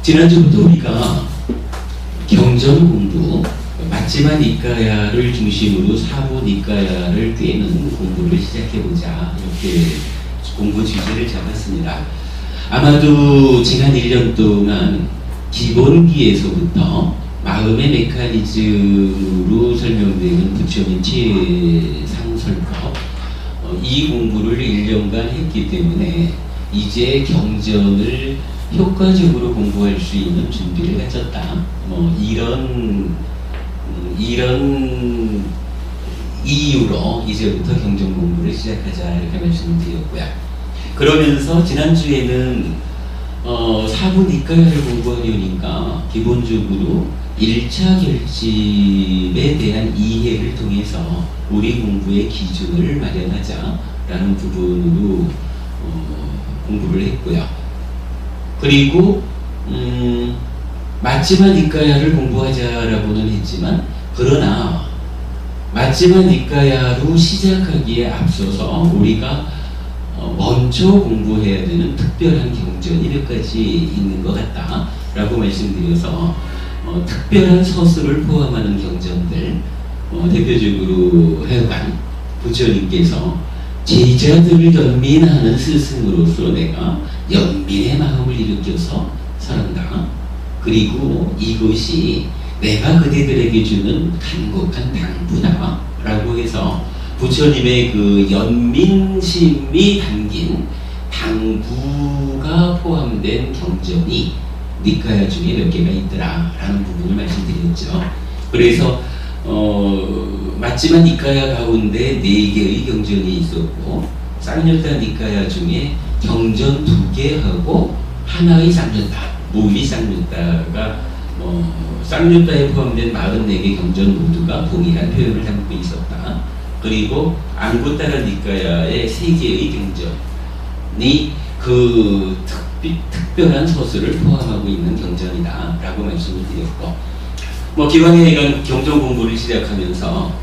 지난주부터 우리가 경전 공부, 맞지만 이까야를 중심으로 사부 니까야를 꿰는 공부를 시작해보자, 이렇게 공부 주제를 잡았습니다. 아마도 지난 1년 동안 기본기에서부터 마음의 메커니즘으로 설명되는 부처님 지혜상설법, 이 공부를 1년간 했기 때문에 이제 경전을 효과적으로 공부할 수 있는 준비를 갖췄다. 이런 이유로 이제부터 경전 공부를 시작하자, 이렇게 말씀드렸고요. 그러면서 지난주에는 사부 니까야를 공부하려니까 기본적으로 1차 결집에 대한 이해를 통해서 우리 공부의 기준을 마련하자라는 부분으로 공부를 했고요. 그리고 맞지만 니까야를 공부하자라고는 했지만, 그러나 맞지만 니까야로 시작하기에 앞서서 우리가 먼저 공부해야 되는 특별한 경전이 몇 가지 있는 것 같다 라고 말씀드려서 특별한 서술을 포함하는 경전들, 대표적으로 하여간 부처님께서 제자들을 연민하는 스승으로서 내가 연민의 마음을 일으켜서 설한다. 그리고 이것이 내가 그대들에게 주는 간곡한 당부다 라고 해서 부처님의 그 연민심이 담긴 당부가 포함된 경전이 니까야 중에 몇 개가 있더라 라는 부분을 말씀드렸죠. 그래서 맞지만 니까야 가운데 4개의 경전이 있었고, 쌍류타 니까야 중에 경전 2개하고 하나의 쌍류타, 모의 쌍류타가 쌍류타에 포함된 44개 경전 모두가 동일한 표현을 담고 있었다. 그리고 앙구타라 니까야의 3개의 경전이 그 특별한 서술을 포함하고 있는 경전이다 라고 말씀을 드렸고, 기왕에 이런 경전 공부를 시작하면서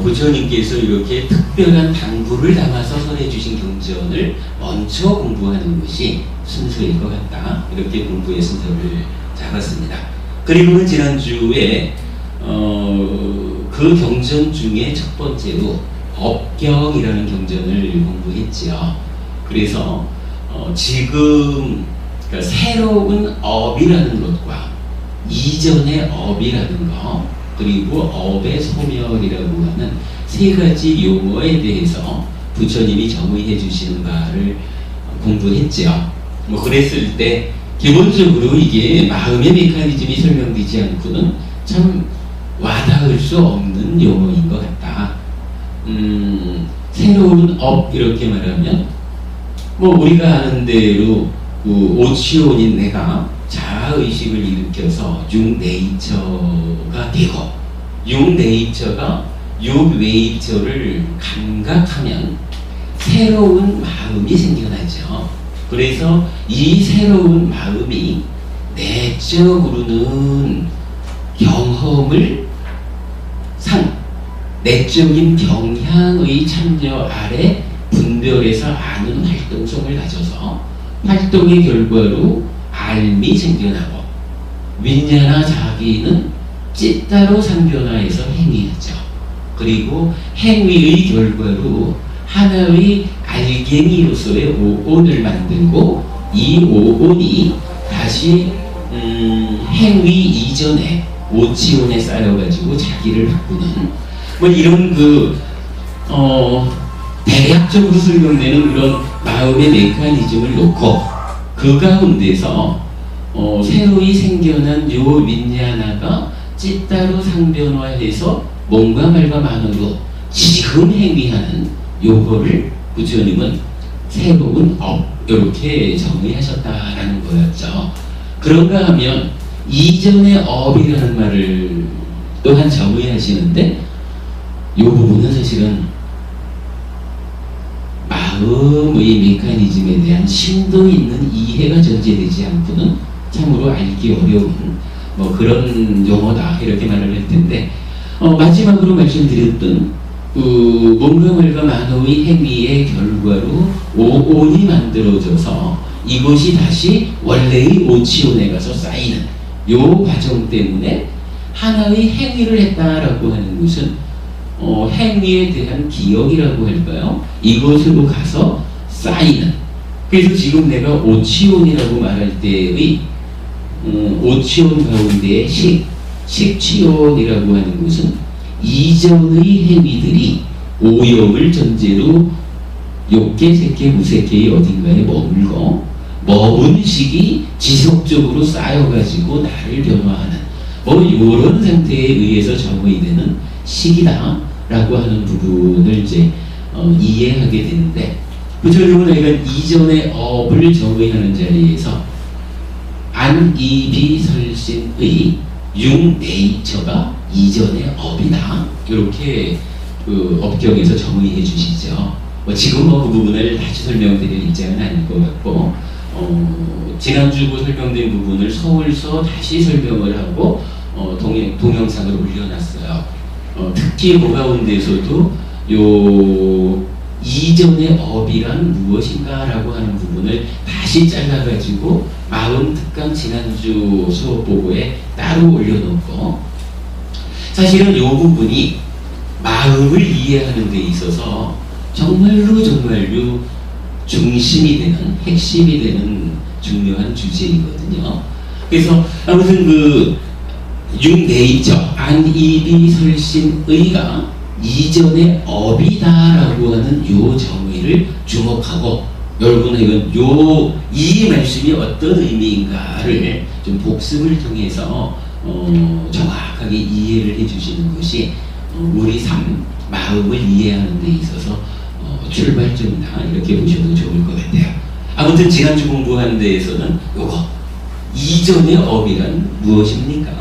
부처님께서 이렇게 특별한 당부를 담아서 설해주신 경전을 먼저 공부하는 것이 순서일 것 같다, 이렇게 공부의 순서를 잡았습니다. 그리고는 지난주에 그 경전 중에 첫 번째로 업경이라는 경전을 공부했지요. 그래서 지금 그러니까 새로운 업이라는 것과 이전의 업이라는 것, 그리고 업의 소멸이라고 하는 3가지 용어에 대해서 부처님이 정의해 주시는 바를 공부했죠. 그랬을 때 기본적으로 이게 마음의 메커니즘이 설명되지 않고는 참 와닿을 수 없는 용어인 것 같다. 새로운 업, 이렇게 말하면 우리가 아는 대로 오치온인 내가 자아의식을 일으켜서 6네이처가 되고, 6네이처가 6웨이처를 감각하면 새로운 마음이 생겨나죠. 그래서 이 새로운 마음이 내적으로는 경험을 내적인 경향의 참여 아래 분별해서 아는 활동성을 가져서 활동의 결과로 알미 생겨나고, 윈냐나 자기는 찌따로 상변화해서 행위하죠. 그리고 행위의 결과로 하나의 알갱이로서의 오온을 만들고, 이 오온이 다시 행위 이전에 오치온에 쌓여가지고 자기를 바꾸는 이런 대략적으로 설명되는 그런 마음의 메커니즘을 놓고, 그 가운데서 새로이 생겨난 요 윈냐나가 찌따로 상변화해서 몸과 말과 만으로 지금 행위하는 요거를 부처님은 새로운 업, 이렇게 정의하셨다라는 거였죠. 그런가 하면 이전의 업이라는 말을 또한 정의하시는데, 이 부분은 사실은 마음의 메커니즘에 대한 심도 있는 이해가 전제되지 않고는 참으로 알기 어려운 그런 용어다, 이렇게 말을 할 텐데, 마지막으로 말씀드렸던 몸과 말과 만호의 행위의 결과로 오온이 만들어져서 이것이 다시 원래의 오치온에 가서 쌓이는 요 과정 때문에 하나의 행위를 했다라고 하는 것은 행위에 대한 기억이라고 할까요? 이것으로 가서 쌓이는. 그래서 지금 내가 오치온이라고 말할 때의 오치온 가운데에 식치온이라고 하는 것은 이전의 행위들이 오염을 전제로 욕계, 색계, 무색계의 어딘가에 머문 식이 지속적으로 쌓여가지고 나를 변화하는 이런 상태에 의해서 정의 되는 식이다 라고 하는 부분을 이제 이해하게 되는데, 그처럼 우리가 이전의 업을 정의하는 자리에서 안이비설신의 융네이처가 이전의 업이다, 이렇게 그 업경에서 정의해 주시죠. 지금 그 부분을 다시 설명드릴 입장은 아닐 것 같고, 지난주 설명된 부분을 서울서 다시 설명을 하고 동영상을 올려놨어요. 특히 그 가운데서도 요 이전의 업이란 무엇인가라고 하는 부분을 다시 잘라가지고 40특강 지난주 수업 보고에 따로 올려놓고, 사실은 이 부분이 마음을 이해하는 데 있어서 정말로 중심이 되는, 핵심이 되는 중요한 주제이거든요. 그래서 아무튼 그 융네이처, 안이비설신의가 이전의 업이다라고 하는 요 정의를 주목하고, 여러분은 이 말씀이 어떤 의미인가를 좀 복습을 통해서 정확하게 이해를 해주시는 것이 우리 삶, 마음을 이해하는 데 있어서 출발점이다, 이렇게 보셔도 좋을 것 같아요. 아무튼 지난주 공부하는 데에서는 요거 이전의 업이란 무엇입니까?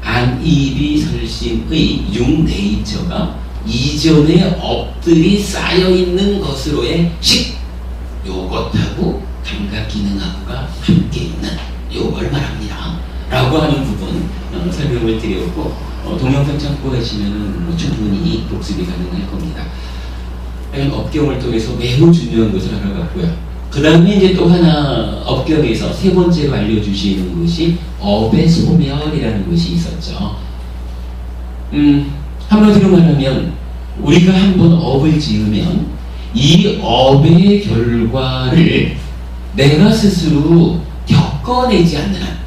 안이비설신의 융네이처가 이전의 업들이 쌓여있는 것으로의 식, 요것하고 감각기능하고가 함께 있는 요걸 말합니다 라고 하는 부분 설명을 드렸고, 동영상 참고하시면 충분히 복습이 가능할 겁니다. 업경을 통해서 매우 중요한 것을 알아갔고요. 그 다음에 이제 또 하나 업경에서 세 번째로 알려주시는 것이 업의 소멸이라는 것이 있었죠. 한마디로 말하면 우리가 한번 업을 지으면 이 업의 결과를 내가 스스로 겪어내지 않는 한,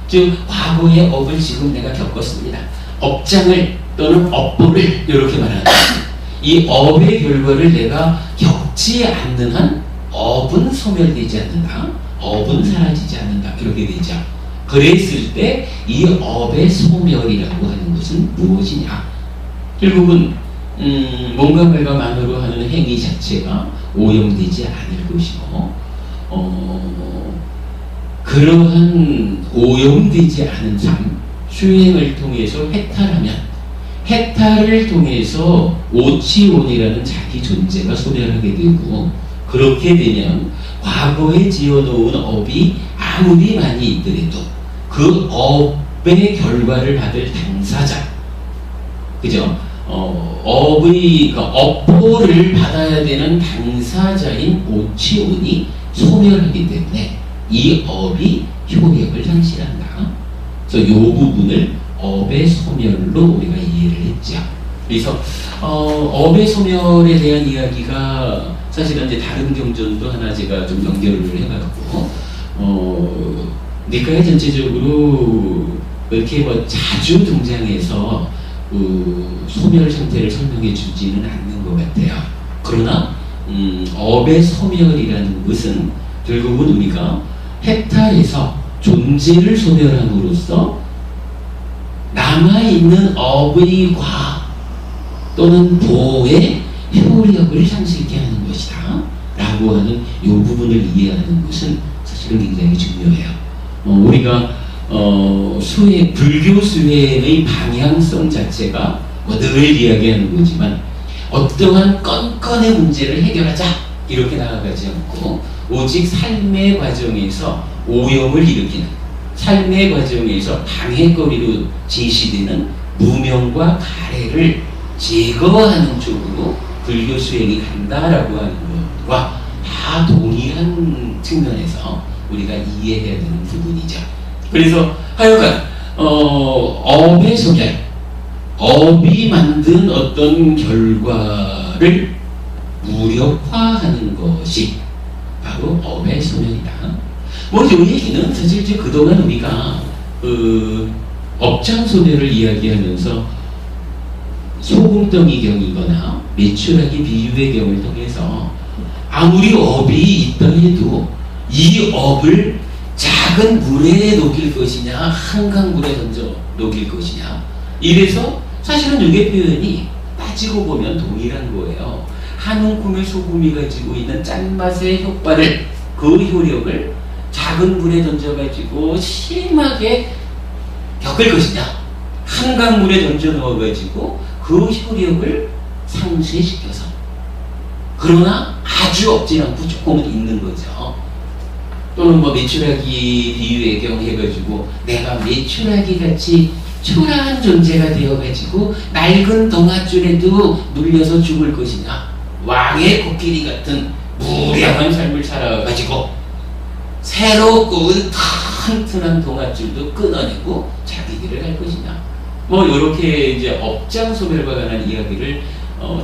즉 과거의 업을 지금 내가 겪었습니다. 업장을 또는 업보를 이렇게 말하는, 이 업의 결과를 내가 겪지 않는 한 업은 소멸되지 않는다, 업은 사라지지 않는다, 이렇게 되죠. 그랬을 때 이 업의 소멸이라고 하는 것은 무엇이냐? 결국은 몸과 말과만으로 하는 행위 자체가 오염되지 않을 것이고, 그러한 오염되지 않은 삶, 수행을 통해서 해탈을 통해서 오치온이라는 자기 존재가 소멸하게 되고, 그렇게 되면 과거에 지어놓은 업이 아무리 많이 있더라도 그 업의 결과를 받을 당사자, 그죠? 업의 업보를 받아야 되는 당사자인 오치온이 소멸하기 때문에 이 업이 효력을 상실한다. 그래서 이 부분을 업의 소멸로 우리가 이해를 했죠. 그래서 업의 소멸에 대한 이야기가 사실은 이제 다른 경전도 하나 제가 좀 연결을 해갖고 니까에 전체적으로 이렇게 자주 등장해서 소멸 상태를 설명해 주지는 않는 것 같아요. 그러나 업의 소멸이라는 것은 결국은 우리가 해탈해서 존재를 소멸함으로써 남아있는 업의 과 또는 보의 효력을 상실케 하는 것이다 라고 하는 이 부분을 이해하는 것은 사실은 굉장히 중요해요. 우리가 불교 수행의 방향성 자체가 늘 이야기하는 거지만, 어떠한 건건의 문제를 해결하자 이렇게 나아가지 않고 오직 삶의 과정에서 오염을 일으키는, 삶의 과정에서 방해거리로 제시되는 무명과 가래를 제거하는 쪽으로 불교 수행이 간다라고 하는 것과 다 동일한 측면에서 우리가 이해해야 되는 부분이죠. 그래서 하여간 업의 소멸, 업이 만든 어떤 결과를 무력화하는 것이 바로 업의 소멸이다. 뭐 이 얘기는 사실 이제 그동안 우리가 업장소멸을 이야기하면서 소금덩이경이거나 메추라기 비유의 경을 통해서 아무리 업이 있다 해도 이 업을 작은 물에 녹일 것이냐 한강 물에 던져 녹일 것이냐, 이래서 사실은 이게 표현이 따지고 보면 동일한 거예요. 한 움큼의 소금이 가지고 있는 짠맛의 효과를, 그 효력을 작은 물에 던져가지고 심하게 겪을 것이냐, 한강 물에 던져 넣어가지고 그 효력을 상쇄시켜서, 그러나 아주 없진 않고 조금은 있는 거죠. 또는 뭐 메추라기 비유의 경우 해가지고 내가 메추라기 같이 초라한 존재가 되어가지고 낡은 동아줄에도 눌려서 죽을 것이냐, 왕의 코끼리 같은 무량한 삶을 살아가지고 새로 구운 튼튼한 동아줄도 끊어내고 자기 길을 갈 것이냐, 뭐 이렇게 이제 업장소멸과 관한 이야기를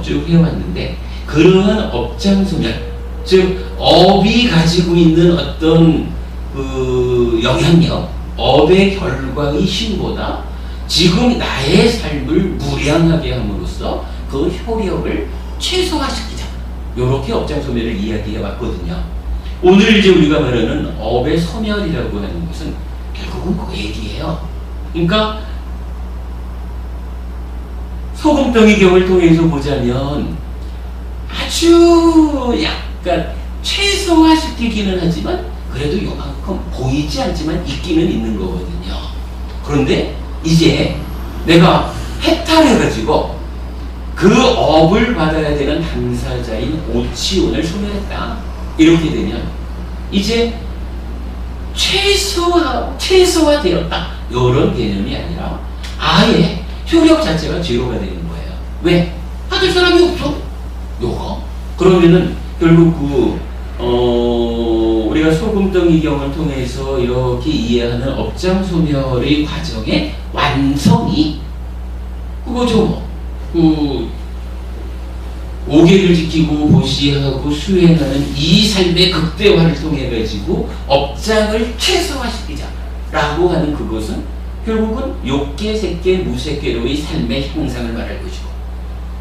쭉 해왔는데, 그러한 업장소멸, 즉 업이 가지고 있는 어떤 그 영향력, 업의 결과의 힘보다 지금 나의 삶을 무량하게 함으로써 그 효력을 최소화시키자, 이렇게 업장소멸을 이야기해 왔거든요. 오늘 이제 우리가 말하는 업의 소멸이라고 하는 것은 결국은 그 얘기예요. 그러니까 소금덩이 경을 통해서 보자면 아주 약간 최소화시키기는 하지만 그래도 요만큼 보이지 않지만 있기는 있는 거거든요. 그런데 이제 내가 해탈해가지고 그 업을 받아야 되는 당사자인 오치온을 소멸했다, 이렇게 되면 이제 최소화되었다, 이런 개념이 아니라 아예 효력 자체가 제로가 되는 거예요. 왜? 받을 사람이 없어. 요거? 그러면은 결국 우리가 소금덩이경을 통해서 이렇게 이해하는 업장소멸의 과정의 완성이 그거죠. 그 오계를 지키고 보시하고 수행하는 이 삶의 극대화를 통해 가지고 업장을 최소화시키자라고 하는 그것은 결국은 욕계, 색계, 무색계로의 삶의 형상을 말할 것이고,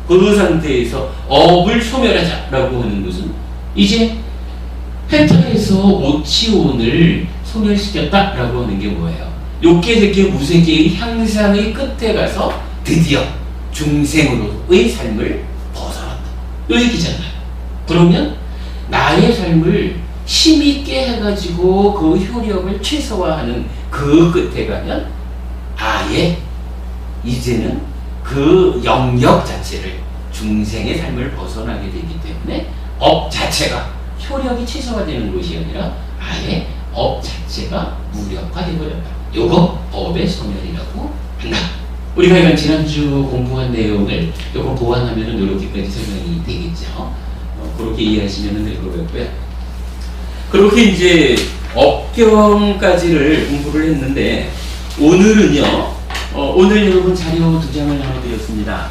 그 상태에서 업을 소멸하자라고 하는 것은 이제 해탈해서 오치온을 소멸시켰다라고 하는 게 뭐예요? 욕계, 색계, 무색계의 향상의 끝에 가서 드디어 중생으로의 삶을 벗어났다, 이 얘기잖아요. 그러면 나의 삶을 힘있게 해가지고 그 효력을 최소화하는 그 끝에 가면 아예 이제는 그 영역 자체를, 중생의 삶을 벗어나게 되기 때문에 업 자체가 효력이 최소화되는 것이 아니라 아예 업 자체가 무력화되어 버렸다. 요거 업의 소멸이라고 한다. 우리가 이건 지난주 공부한 내용을 요거 보완하면 이렇게까지 설명이 되겠죠. 그렇게 이해하시면 될 것 같고요. 그렇게 이제 업경까지를 공부를 했는데, 오늘은요, 오늘 여러분 자료 2장을 나눠드렸습니다.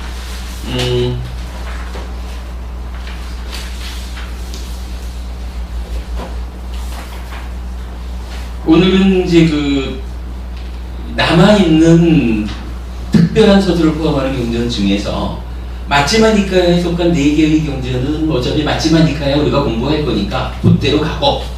오늘은 이제 그 남아있는 특별한 서술을 포함하는 경전 중에서 마치마니카야에 속한 4개의 경전은 어차피 마치마니카야 우리가 공부할 거니까 그대로 가고,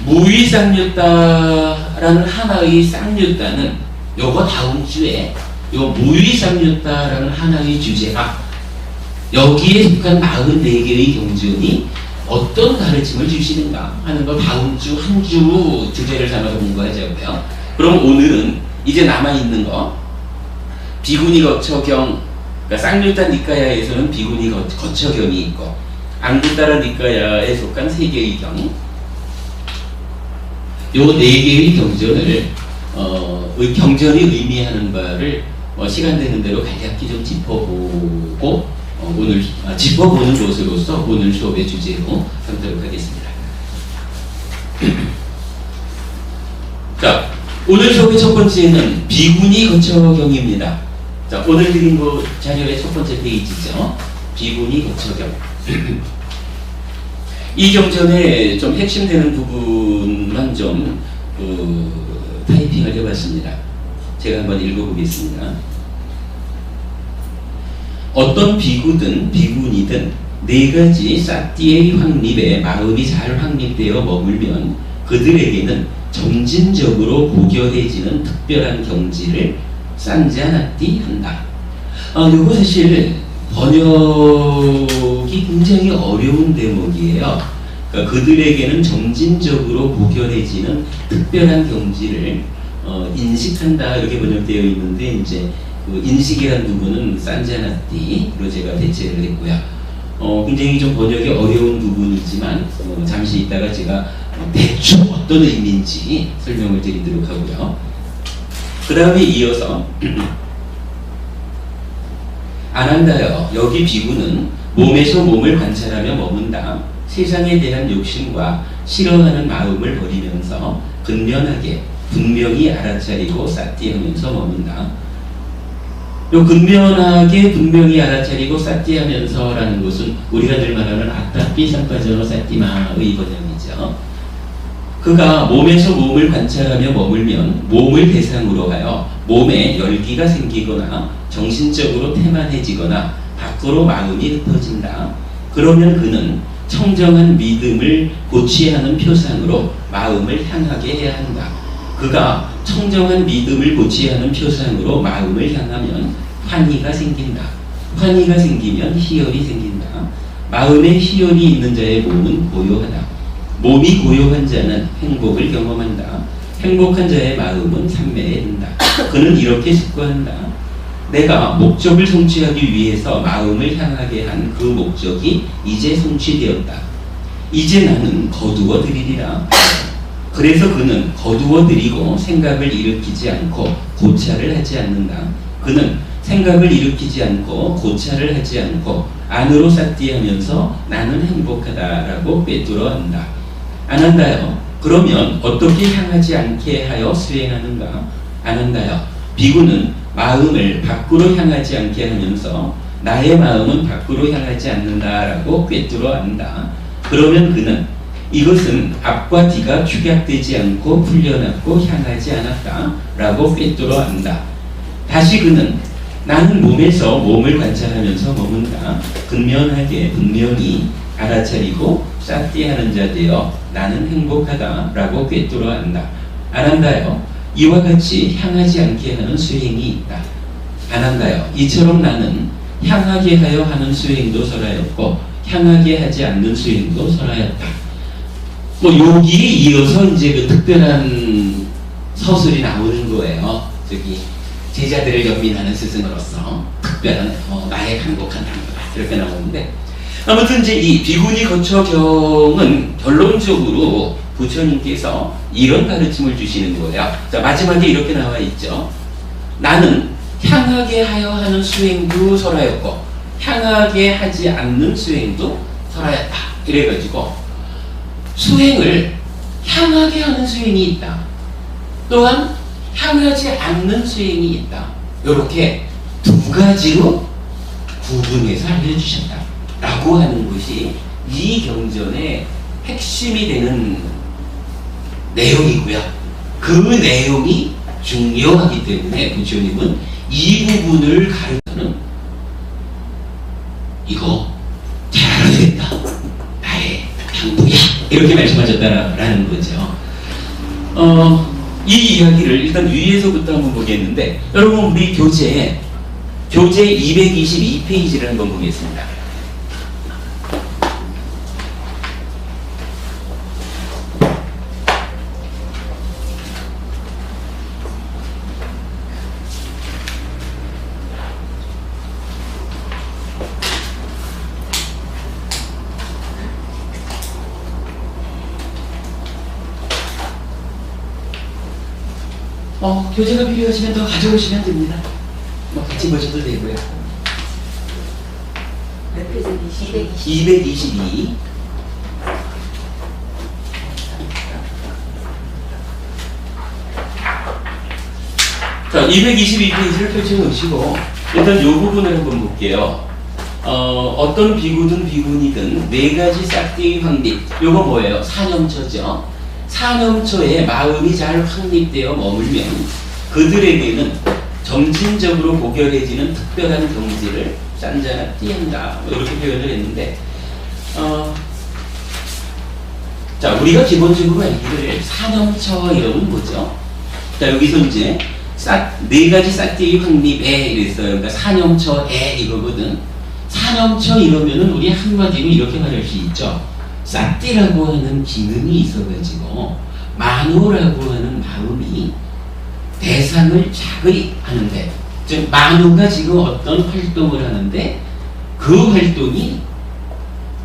무위상류따라는 하나의 쌍류따는 요거 다음 주에 요 무위상류따라는 하나의 주제가 여기에 속한 44개의 경전이 어떤 가르침을 주시는가 하는 거 다음 주 한 주 주제를 삼아서 공부하자고요. 그럼 오늘은 이제 남아있는 거, 비구니 거처경, 그러니까 쌍류따 니까야에서는 비구니 거처경이 있고, 앙구따라 니까야에 속한 3개의 경, 요 4개의 경전을 경전이 의미하는 바를 시간 되는 대로 간략히 좀 짚어보고 오늘 짚어보는 것으로서 오늘 수업의 주제로 삼도록 하겠습니다. 자, 오늘 수업의 첫 번째는 비구니 거처경입니다. 자, 오늘 드린 자료의 첫 번째 페이지죠. 비구니 거처경. 이 경전에 좀 핵심되는 부분만 좀 타이핑을 해봤습니다. 제가 한번 읽어보겠습니다. 어떤 비구든 비구니든 네 가지 사띠의 확립에 마음이 잘 확립되어 머물면 그들에게는 점진적으로 고결해지는 특별한 경지를 산자나띠 한다. 이거 사실 번역이 굉장히 어려운 대목이에요. 그러니까 그들에게는 점진적으로 고결해지는 특별한 경지를 인식한다 이렇게 번역되어 있는데 이제 그 인식이라는 부분은 산자나띠로 제가 대체를 했고요. 굉장히 좀 번역이 어려운 부분이지만 잠시 있다가 제가 대충 어떤 의미인지 설명을 드리도록 하고요. 그 다음에 이어서 안한다여 여기 비구는 몸에서 몸을 관찰하며 머문다. 세상에 대한 욕심과 싫어하는 마음을 버리면서 근면하게 분명히 알아차리고 사띠하면서 머문다. 요 근면하게 분명히 알아차리고 사띠하면서라는 것은 우리가 늘 말하는 아따삐 삼빠져로 사띠마의 번역이죠. 그가 몸에서 몸을 관찰하며 머물면 몸을 대상으로 하여 몸에 열기가 생기거나 정신적으로 태만해지거나 밖으로 마음이 흩어진다. 그러면 그는 청정한 믿음을 고취하는 표상으로 마음을 향하게 해야 한다. 그가 청정한 믿음을 고취하는 표상으로 마음을 향하면 환희가 생긴다. 환희가 생기면 희열이 생긴다. 마음에 희열이 있는 자의 몸은 고요하다. 몸이 고요한 자는 행복을 경험한다. 행복한 자의 마음은 삼매에 든다. 그는 이렇게 숙고한다. 내가 목적을 성취하기 위해서 마음을 향하게 한 그 목적이 이제 성취되었다. 이제 나는 거두어드리리라. 그래서 그는 거두어드리고 생각을 일으키지 않고 고찰을 하지 않는다. 그는 생각을 일으키지 않고 고찰을 하지 않고 안으로 사띠하면서 나는 행복하다라고 꿰뚫어 한다. 안 한다요. 그러면 어떻게 향하지 않게 하여 수행하는가? 안 한다요. 비구는 마음을 밖으로 향하지 않게 하면서 나의 마음은 밖으로 향하지 않는다라고 꿰뚫어 안다. 그러면 그는 이것은 앞과 뒤가 축약되지 않고 풀려났고 향하지 않았다라고 꿰뚫어 안다. 다시 그는 나는 몸에서 몸을 관찰하면서 머문다. 근면하게 분명히 알아차리고 사띠하는 자 되어 나는 행복하다라고 꿰뚫어 안다. 안 한다요. 이와 같이 향하지 않게 하는 수행이 있다. 안 한다요. 이처럼 나는 향하게 하여 하는 수행도 설하였고 향하게 하지 않는 수행도 설하였다. 여기에 이어서 이제 그 특별한 서술이 나오는 거예요. 저기 제자들을 연민하는 스승으로서 특별한 나의 행복한 당도다 이렇게 나오는데, 아무튼 이제 이 비구니 거처경은 결론적으로 부처님께서 이런 가르침을 주시는 거예요. 자, 마지막에 이렇게 나와 있죠. 나는 향하게 하여 하는 수행도 설하였고 향하게 하지 않는 수행도 설하였다. 이래가지고 수행을 향하게 하는 수행이 있다. 또한 향하지 않는 수행이 있다. 이렇게 두 가지로 구분해서 알려주셨다 라고 하는 것이 이 경전의 핵심이 되는 내용이고요. 그 내용이 중요하기 때문에 부처님은 이 부분을 가르쳐는 이거 잘 알아야 된다. 나의 당부야. 이렇게 말씀하셨다라는 거죠. 이 이야기를 일단 위에서부터 한번 보겠는데, 여러분 우리 교재 222페이지를 한번 보겠습니다. 교재가 필요하시면 더 가져오시면 됩니다. 같이 보셔도 되고요. 몇 페이지? 222. 자, 222페이지를 펼쳐놓으시고 일단 이 부분을 한번 볼게요. 어떤 비구든 비구니든 네 가지 싹대의 확립. 요거 뭐예요? 사념처죠. 사념처에 마음이 잘 확립되어 머물면 그들에게는 점진적으로 고결해지는 특별한 경지를 짠자나 띠한다. 이렇게 표현을 했는데, 자, 우리가 기본적으로 알기를 사념처 이러면 뭐죠? 자, 여기서 이제 네 가지 싹대의 확립에 이랬어요. 그러니까 사념처에 이거거든. 사념처 이러면은 우리 한마디로 이렇게 말할 수 있죠. 싹대라고 하는 기능이 있어가지고 만호라고 하는 마음이 대상을 자극이 하는데, 즉 만호가 지금 어떤 활동을 하는데 그 활동이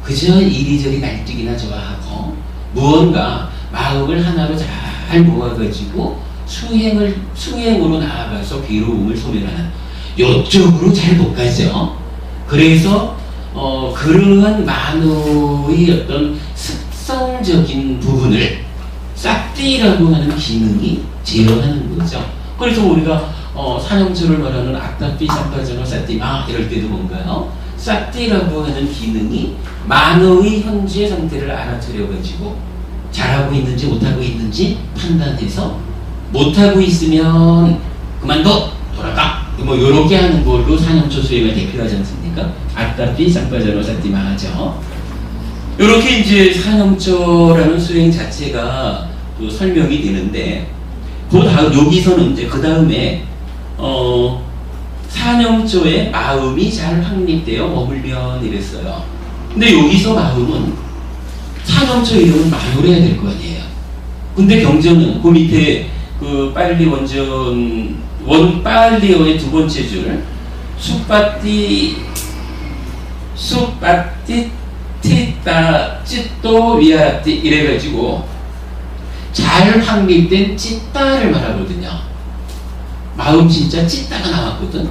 그저 이리저리 날뛰기나 좋아하고 무언가 마음을 하나로 잘 모아가지고 수행으로 나아가서 괴로움을 소멸하는 요쪽으로 잘 못 가죠. 그래서 그러한 만호의 어떤 습성적인 부분을 싹대라고 하는 기능이 제어하는 거죠. 그래서 우리가 사념처를 말하는 악다삐, 쌍파전어, 싹띠마 이럴 때도 뭔가요? 싹띠라고 하는 기능이 만호의 현재 상태를 알아차려가지고 잘하고 있는지 못하고 있는지 판단해서 못하고 있으면 그만둬! 돌아가! 뭐 요렇게 하는 걸로 사념처 수행을 대표하지 않습니까? 악다삐, 쌍파전어, 싹띠마 하죠. 요렇게 이제 사념처라는 수행 자체가 또 설명이 되는데, 그 다음 여기서는 이제 그 다음에 사념처에 마음이 잘 확립되어 머물면 이랬어요. 근데 여기서 마음은 사념처 이름은 만호를 해야 될 거 아니에요. 근데 경전은 그 밑에 그 빨리 빨리어의 두 번째 줄 쑥바띠 티따 찌또 위아띠 이래가지고 잘 확립된 찌따를 말하거든요. 마음 진짜 찌따가 나왔거든.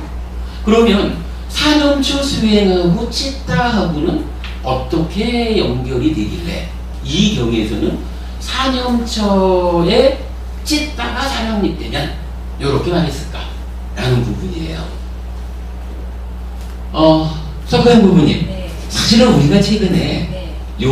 그러면 사념처 수행하고 찌따하고는 어떻게 연결이 되길래 이 경에서는 사념처에 찌따가 잘 확립되면 이렇게 말했을까? 라는 부분이에요. 석가영 부부님, 네. 사실은 우리가 최근에 네. 요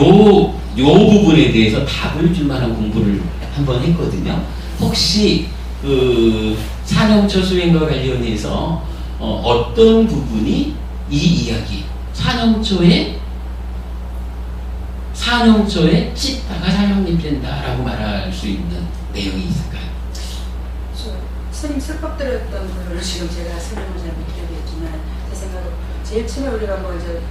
부분에 대해서 답을 줄 만한 공부를 한번 했거든요. 혹시 그 사념처 수행과 관련해서 어떤 부분이 이 이야기 사념처에 찌따가 잘 확립된다라고 말할 수 있는 내용이 있을까요? 스님 설법 들었던 거를 지금 제가 설명을 잘 못 드리겠지만 제 생각으로 제일 처음에 우리가 뭐 이제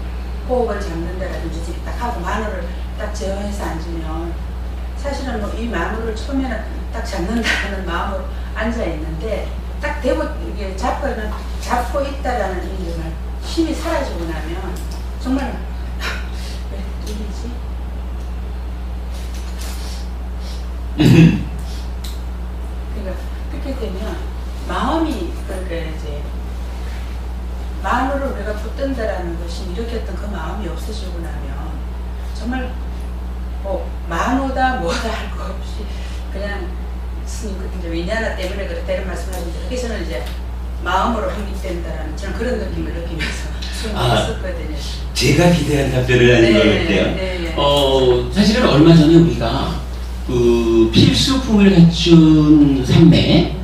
호흡을 잡는다라든지 이렇게 딱 하고 만호를 딱 제어해서 앉으면 사실은 뭐 이 만호를 처음에는 딱 잡는다는 마음으로 앉아 있는데 딱 대고 이게 잡고 있다라는 이 정말 힘이 사라지고 나면 정말 왜 들리지? 그러니까 그렇게 되면 마음이 그러니까 이제 만호를 우리가 붙든다라는 것이 일으켰던 그 마음이 없어지고 나면 정말 만호다 뭐다 할 거 없이 그냥 스님 그때 이제 위냐나 때문에 그렇다 이런 말씀하셨는데 거기서는 이제 마음으로 확립된다라는 저는 그런 느낌을 느끼면서 수행했었거든요. 제가 기대한 답변을 하는 것 같아요. 네. 사실은 얼마 전에 우리가 그 필수품을 갖춘 삼매,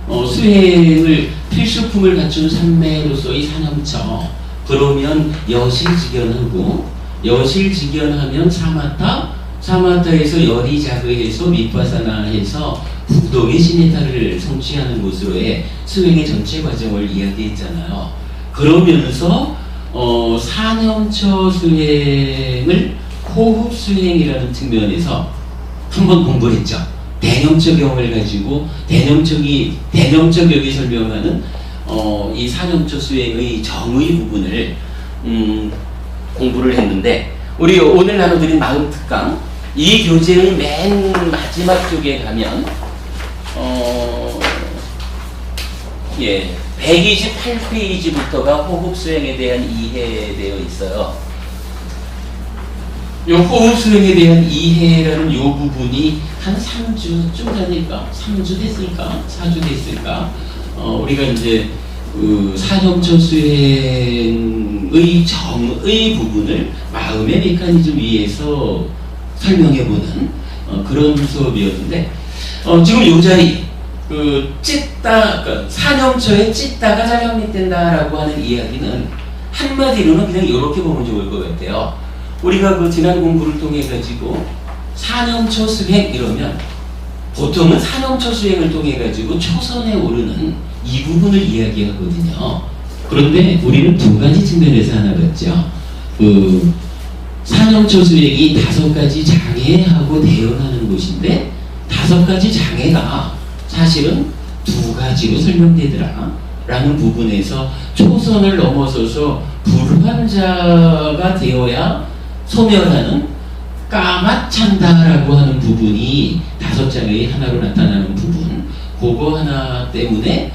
수행을 필수품을 갖춘 삼매로서의 사념처, 그러면 여실직연하고 여실직연하면 사마타에서 열이 자극해서 미파사나해서 부동의 시메타를 성취하는 곳으로의 수행의 전체 과정을 이야기했잖아요. 그러면서 사념처 수행을 호흡 수행이라는 측면에서 한번 공부를 했죠. 대념처경을 가지고 대념처경이 설명하는 이 사념처 수행의 정의 부분을 공부를 했는데, 우리 오늘 나눠드린 마음 특강 이 교재의 맨 마지막 쪽에 가면 예, 128페이지부터가 호흡 수행에 대한 이해되어 있어요. 요 호흡 수행에 대한 이해라는 요 부분이 한 3주쯤 되니까 3주 됐을까? 4주 됐을까? 우리가 이제 그 사념초 수행의 정의 부분을 마음의 메커니즘 위에서 설명해보는 그런 수업이었는데 지금 요 자리 그 그러니까 사념초에 찢다가 잘영립된다라고 하는 이야기는 한마디로는 그냥 이렇게 보면 좋을 것 같아요. 우리가 그 지난 공부를 통해 가지고 사념초 수행 이러면 보통은 사념초 수행을 통해 가지고 초선에 오르는 이 부분을 이야기하거든요. 그런데 우리는 두 가지 측면에서 하나 봤죠. 그 사념초 수행이 5가지 장애하고 대응하는 곳인데 5가지 장애가 사실은 2가지로 설명되더라 라는 부분에서 초선을 넘어서서 불환자가 되어야 소멸하는 까마찬다라고 하는 부분이 5장의 하나로 나타나는 부분, 그거 하나 때문에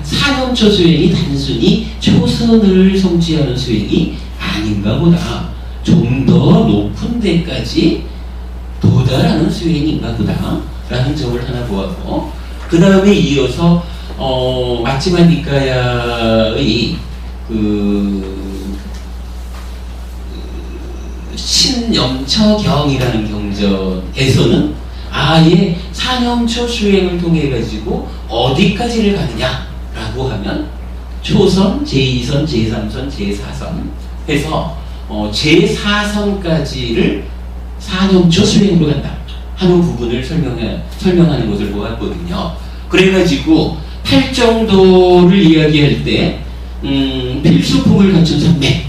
사념초 수행이 단순히 초선을 성취하는 수행이 아닌가 보다, 좀 더 높은 데까지 도달하는 수행인가 보다 라는 점을 하나 보았고, 그 다음에 이어서 마치마 니카야의 신염처경이라는 경전에서는 아예 사념초 수행을 통해 가지고 어디까지를 가느냐라고 하면 초선, 제2선, 제3선, 제4선 해서 제4선까지를 사념초 수행으로 간다 하는 부분을 설명하는 것을 보았거든요. 그래가지고 팔정도를 이야기할 때 필수품을 갖춘 산매,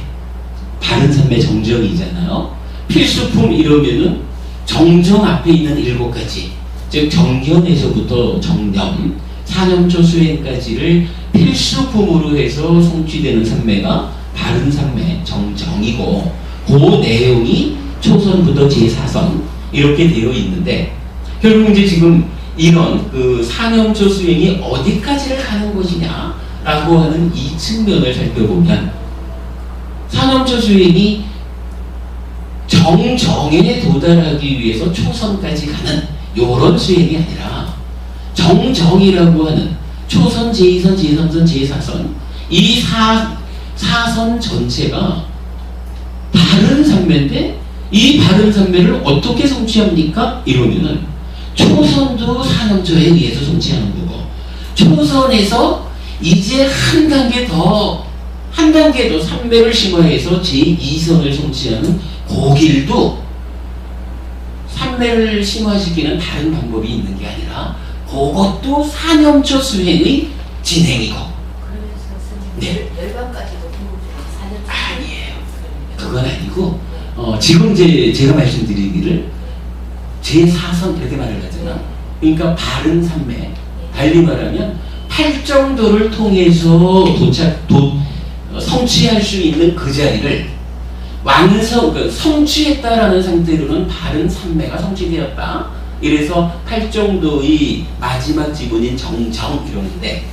바른 산매 정정이잖아요. 필수품 이러면은 정정 앞에 있는 7가지, 즉 정견에서부터 정념, 사념초 수행까지를 필수품으로 해서 성취되는 산매가 바른 산매 정정이고, 그 내용이 초선부터 제4선 이렇게 되어 있는데, 결국 이제 지금 이런 그 사념초 수행이 어디까지를 가는 것이냐라고 하는 이 측면을 살펴보면, 사념초 수행이 정정에 도달하기 위해서 초선까지 가는 요런 수행이 아니라, 정정이라고 하는 초선, 제2선, 제3선, 제4선 이 4선 전체가 바른 산매인데, 이 바른 산매를 어떻게 성취합니까? 이러면은 초선도 사념초에 의해서 성취하는 거고, 초선에서 이제 한 단계 더 산매를 심화해서 제2선을 성취하는 그 길도 산매를 심화시키는 다른 방법이 있는 게 아니라 그것도 사념초 수행의 진행이고. 그러면서 네. 열반까지도 사념초 아니에요. 그건 아니고 지금 이제 제가 말씀드리기를 제4선 이렇게 말을 하잖아. 그러니까 바른 산매, 달리 말하면 팔정도를 통해서 성취할 수 있는 그 자리를 성취했다라는 상태로는 바른 산매가 성취되었다. 이래서 팔정도의 마지막 지분인 정정 이러는데,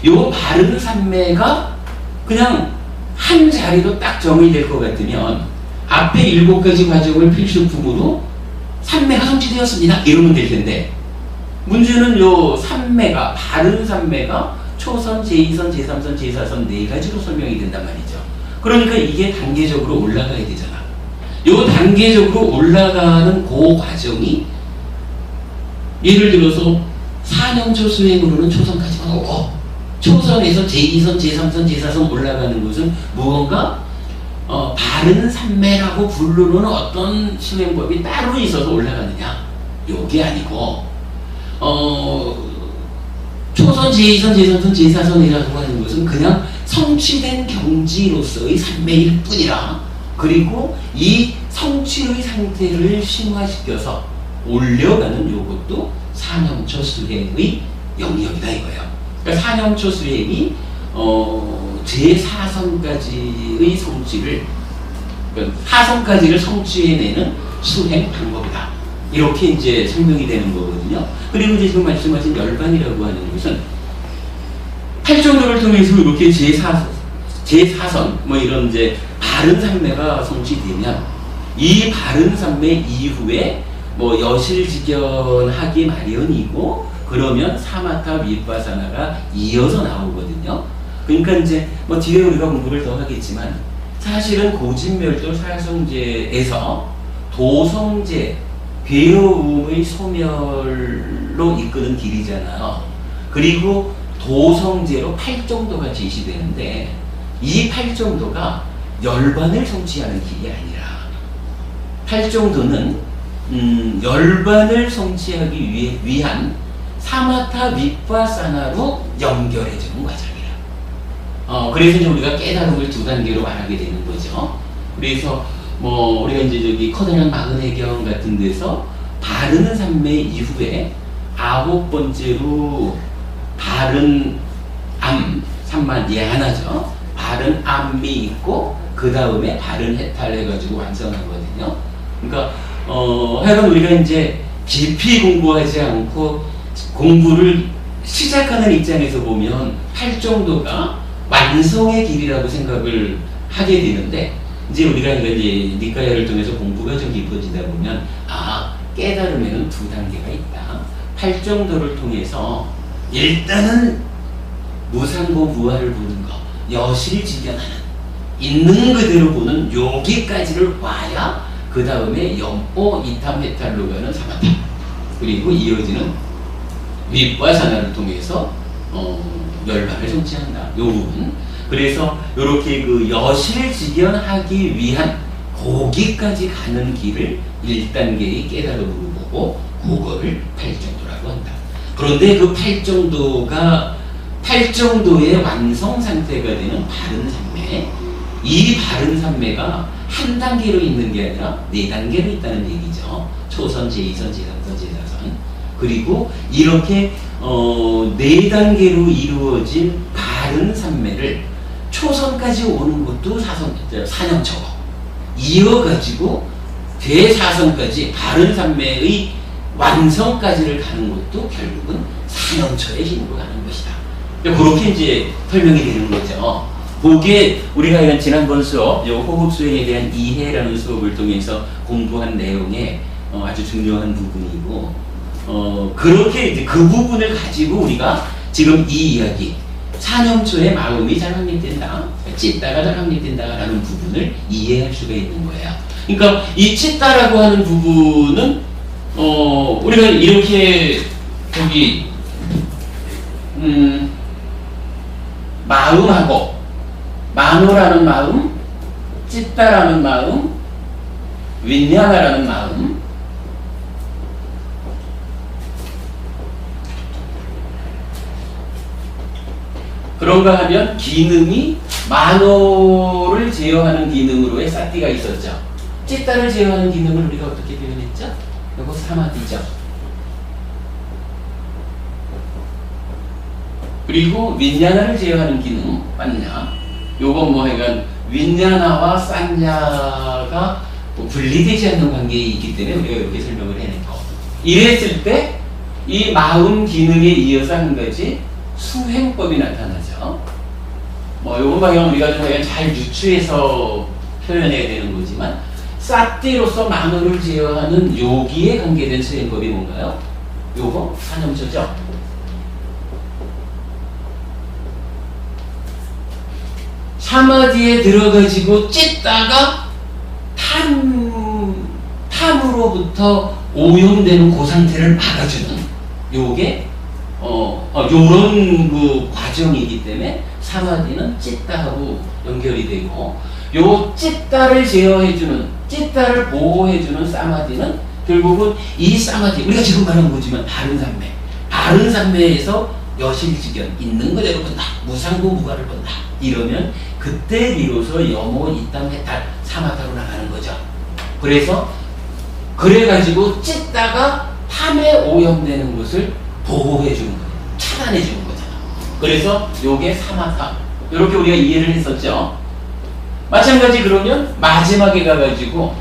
요 바른 산매가 그냥 한 자리로 딱 정의될 것 같으면 앞에 7가지 과정을 필수품으로 산매가 성취되었습니다 이러면 될 텐데, 문제는 요 산매가, 바른 산매가 초선, 제2선, 제3선, 제4선 4가지로 설명이 된단 말이죠. 그러니까 이게 단계적으로 올라가야 되잖아. 요 단계적으로 올라가는 그 과정이, 예를 들어서 사념초 수행으로는 초선까지만 오고, 초선에서 제2선, 제3선, 제4선 올라가는 것은 무언가 바른 산매라고 부르는 어떤 수행법이 따로 있어서 올라가느냐, 요게 아니고 초선, 제2선, 제3선, 제4선이라고 하는 것은 그냥 성취된 경지로서의 산매일 뿐이라, 그리고 이 성취의 상태를 심화시켜서 올려가는 요것도 사념초 수행의 영역이다 이거예요. 그러니까 사념초 수행이 제4선까지의 성취를, 그러니까 4선까지를 성취해내는 수행 방법이다. 이렇게 이제 설명이 되는 거거든요. 그리고 이제 지금 말씀하신 열반이라고 하는 것은 팔정도를 통해서 이렇게 제4선 뭐 이런 이제 바른 삼매가 성취되면 이 바른 삼매 이후에 뭐 여실직연하기 마련이고 그러면 사마타 윗바사나가 이어서 나오거든요. 그러니까 이제 뭐 뒤에 우리가 공부를 더 하겠지만 사실은 고진멸도 사성제에서 도성제 괴로움의 소멸로 이끄는 길이잖아요. 그리고 도성제로 8정도가 제시되는데 이 8정도가 열반을 성취하는 길이 아니라 8정도는 열반을 성취하기 위한 사마타 윗바사나로 연결해주는 과정이라. 그래서 이제 우리가 깨달음을 두 단계로 말하게 되는 거죠. 그래서 뭐 우리가 이제 저기 커다란 마흔해경 같은 데서 바른 삼매 이후에 9번째로 바른 암, 삼만 예 하나죠. 바른 암미 있고 그 다음에 바른 해탈 해가지고 완성하거든요. 그러니까 하여간 우리가 이제 깊이 공부하지 않고 공부를 시작하는 입장에서 보면 8정도가 완성의 길이라고 생각을 하게 되는데 이제 우리가 이제 니까야를 통해서 공부가 좀 깊어지다 보면 깨달음에는 두 단계가 있다. 8정도를 통해서 일단은 무상고 무아를 보는 거, 여실직연하는 있는 그대로 보는 여기까지를 와야 그 다음에 염보 이탐 해탈로 가는 사마타 그리고 이어지는 윗바사나를 통해서 열반을 성취한다. 요 부분. 그래서 이렇게 그 여실직연하기 위한 거기까지 가는 길을 1단계의 깨달음으로 보고 그거를 8정도라고 한다. 그런데 그 8정도의 완성 상태가 되는 바른 삼매, 이 바른 삼매가 한 단계로 있는 게 아니라 4단계로 있다는 얘기죠. 초선, 제2선, 제3선, 제4선. 그리고 이렇게 4단계로 이루어진 바른 삼매를 초선까지 오는 것도 사념처고 이어가지고 대사선까지 바른 삼매의 완성까지를 가는 것도 결국은 사념처의 힘으로 가는 것이다. 그렇게 이제 설명이 되는 거죠. 그게 우리가 지난번 수업, 호흡 수행에 대한 이해라는 수업을 통해서 공부한 내용의 아주 중요한 부분이고, 그렇게 이제 그 부분을 가지고 우리가 지금 이 이야기, 사념초의 마음이 잘 확립된다, 찢다가 잘 확립된다라는 부분을 이해할 수가 있는 거예요. 그러니까 이 찢다라고 하는 부분은 우리가 이렇게 마음하고 마노라는 마음, 찢다라는 마음, 윈냐나라는 마음, 그런가 하면 기능이 마노를 제어하는 기능으로의 사티가 있었죠. 찢다를 제어하는 기능을 우리가 어떻게 표현했죠? 이거 사마디죠. 그리고 윈냐나를 제어하는 기능 맞냐? 요건 뭐 하여간 윈냐나와 산냐가 분리되지 않는 관계에 있기 때문에 우리가 이렇게 설명을 해냈고, 이랬을 때 이 마음 기능에 이어서 한 가지 수행법이 나타나죠. 뭐 요건 방향 우리가 좀 잘 유추해서 표현해야 되는 거지만, 사띠로서 만호를 제어하는 요기에 관계된 수행법이 뭔가요? 요거 사념초죠. 사마디에 들어가지고 찢다가 탐으로부터 오염되는 그 상태를 막아주는 요게 요런 그 과정이기 때문에 사마디는 찢다하고 연결이 되고, 요 찢다를 제어해주는, 찢다를 보호해주는 사마디는 결국은 이 사마디, 우리가 지금 말한 거지만 바른 삼매, 바른 삼매에서 여실직연, 있는 그대로 본다, 무상고 무가를 본다, 이러면 그때 비로소 여모 이땀 해탈 사마타로 나가는 거죠. 그래가지고 찢다가 탐에 오염되는 것을 보호해주는 거예요. 차단해주는 거잖아. 그래서 요게 사마타, 이렇게 우리가 이해를 했었죠. 마찬가지 그러면 마지막에 가가지고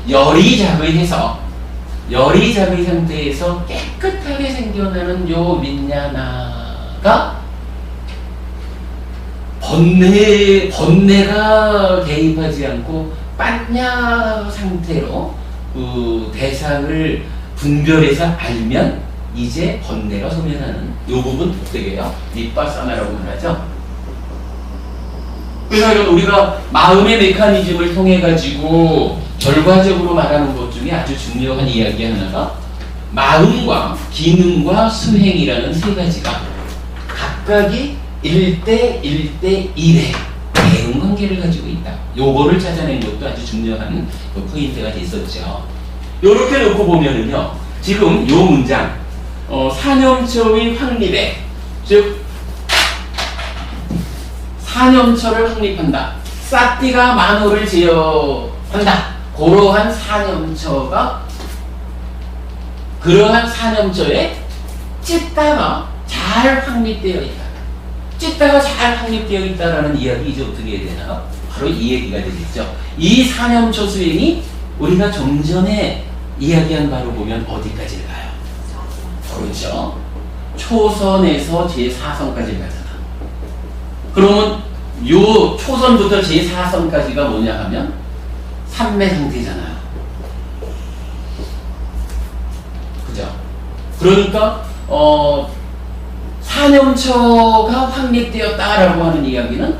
열이 자의해서, 열이 자의 상태에서 깨끗하게 생겨나는 요 민냐나가 번뇌가 개입하지 않고 빤냐 상태로 그 대상을 분별해서 알면 이제 번뇌가 소멸하는 요 부분 독특해요. 밑바사나라고 말하죠. 그래서 이런 우리가 마음의 메커니즘을 통해 가지고 결과적으로 말하는 것 중에 아주 중요한 이야기 하나가 마음과 기능과 수행이라는 세 가지가 각각이 1대 1대 1의 대응 관계를 가지고 있다. 요거를 찾아낸 것도 아주 중요한 그 포인트가 있었죠. 요렇게 놓고 보면은요, 지금 요 문장, 사념처의 확립에, 즉, 사념처를 확립한다. 사띠가 만호를 제어한다. 그러한 사념처에 찢다가 잘 확립되어 있다. 찢다가 잘 확립되어 있다라는 이야기 이제 어떻게 해야 되나? 바로 이 얘기가 되겠죠. 이 사념처 수행이 우리가 좀 전에 이야기한 바로 보면 어디까지 가요? 그렇죠. 초선에서 제4선까지 가잖아. 그러면 요 초선부터 제4선까지가 뭐냐 하면 삼매 상태잖아요. 그죠? 그러니까 사념처가 확립되었다라고 하는 이야기는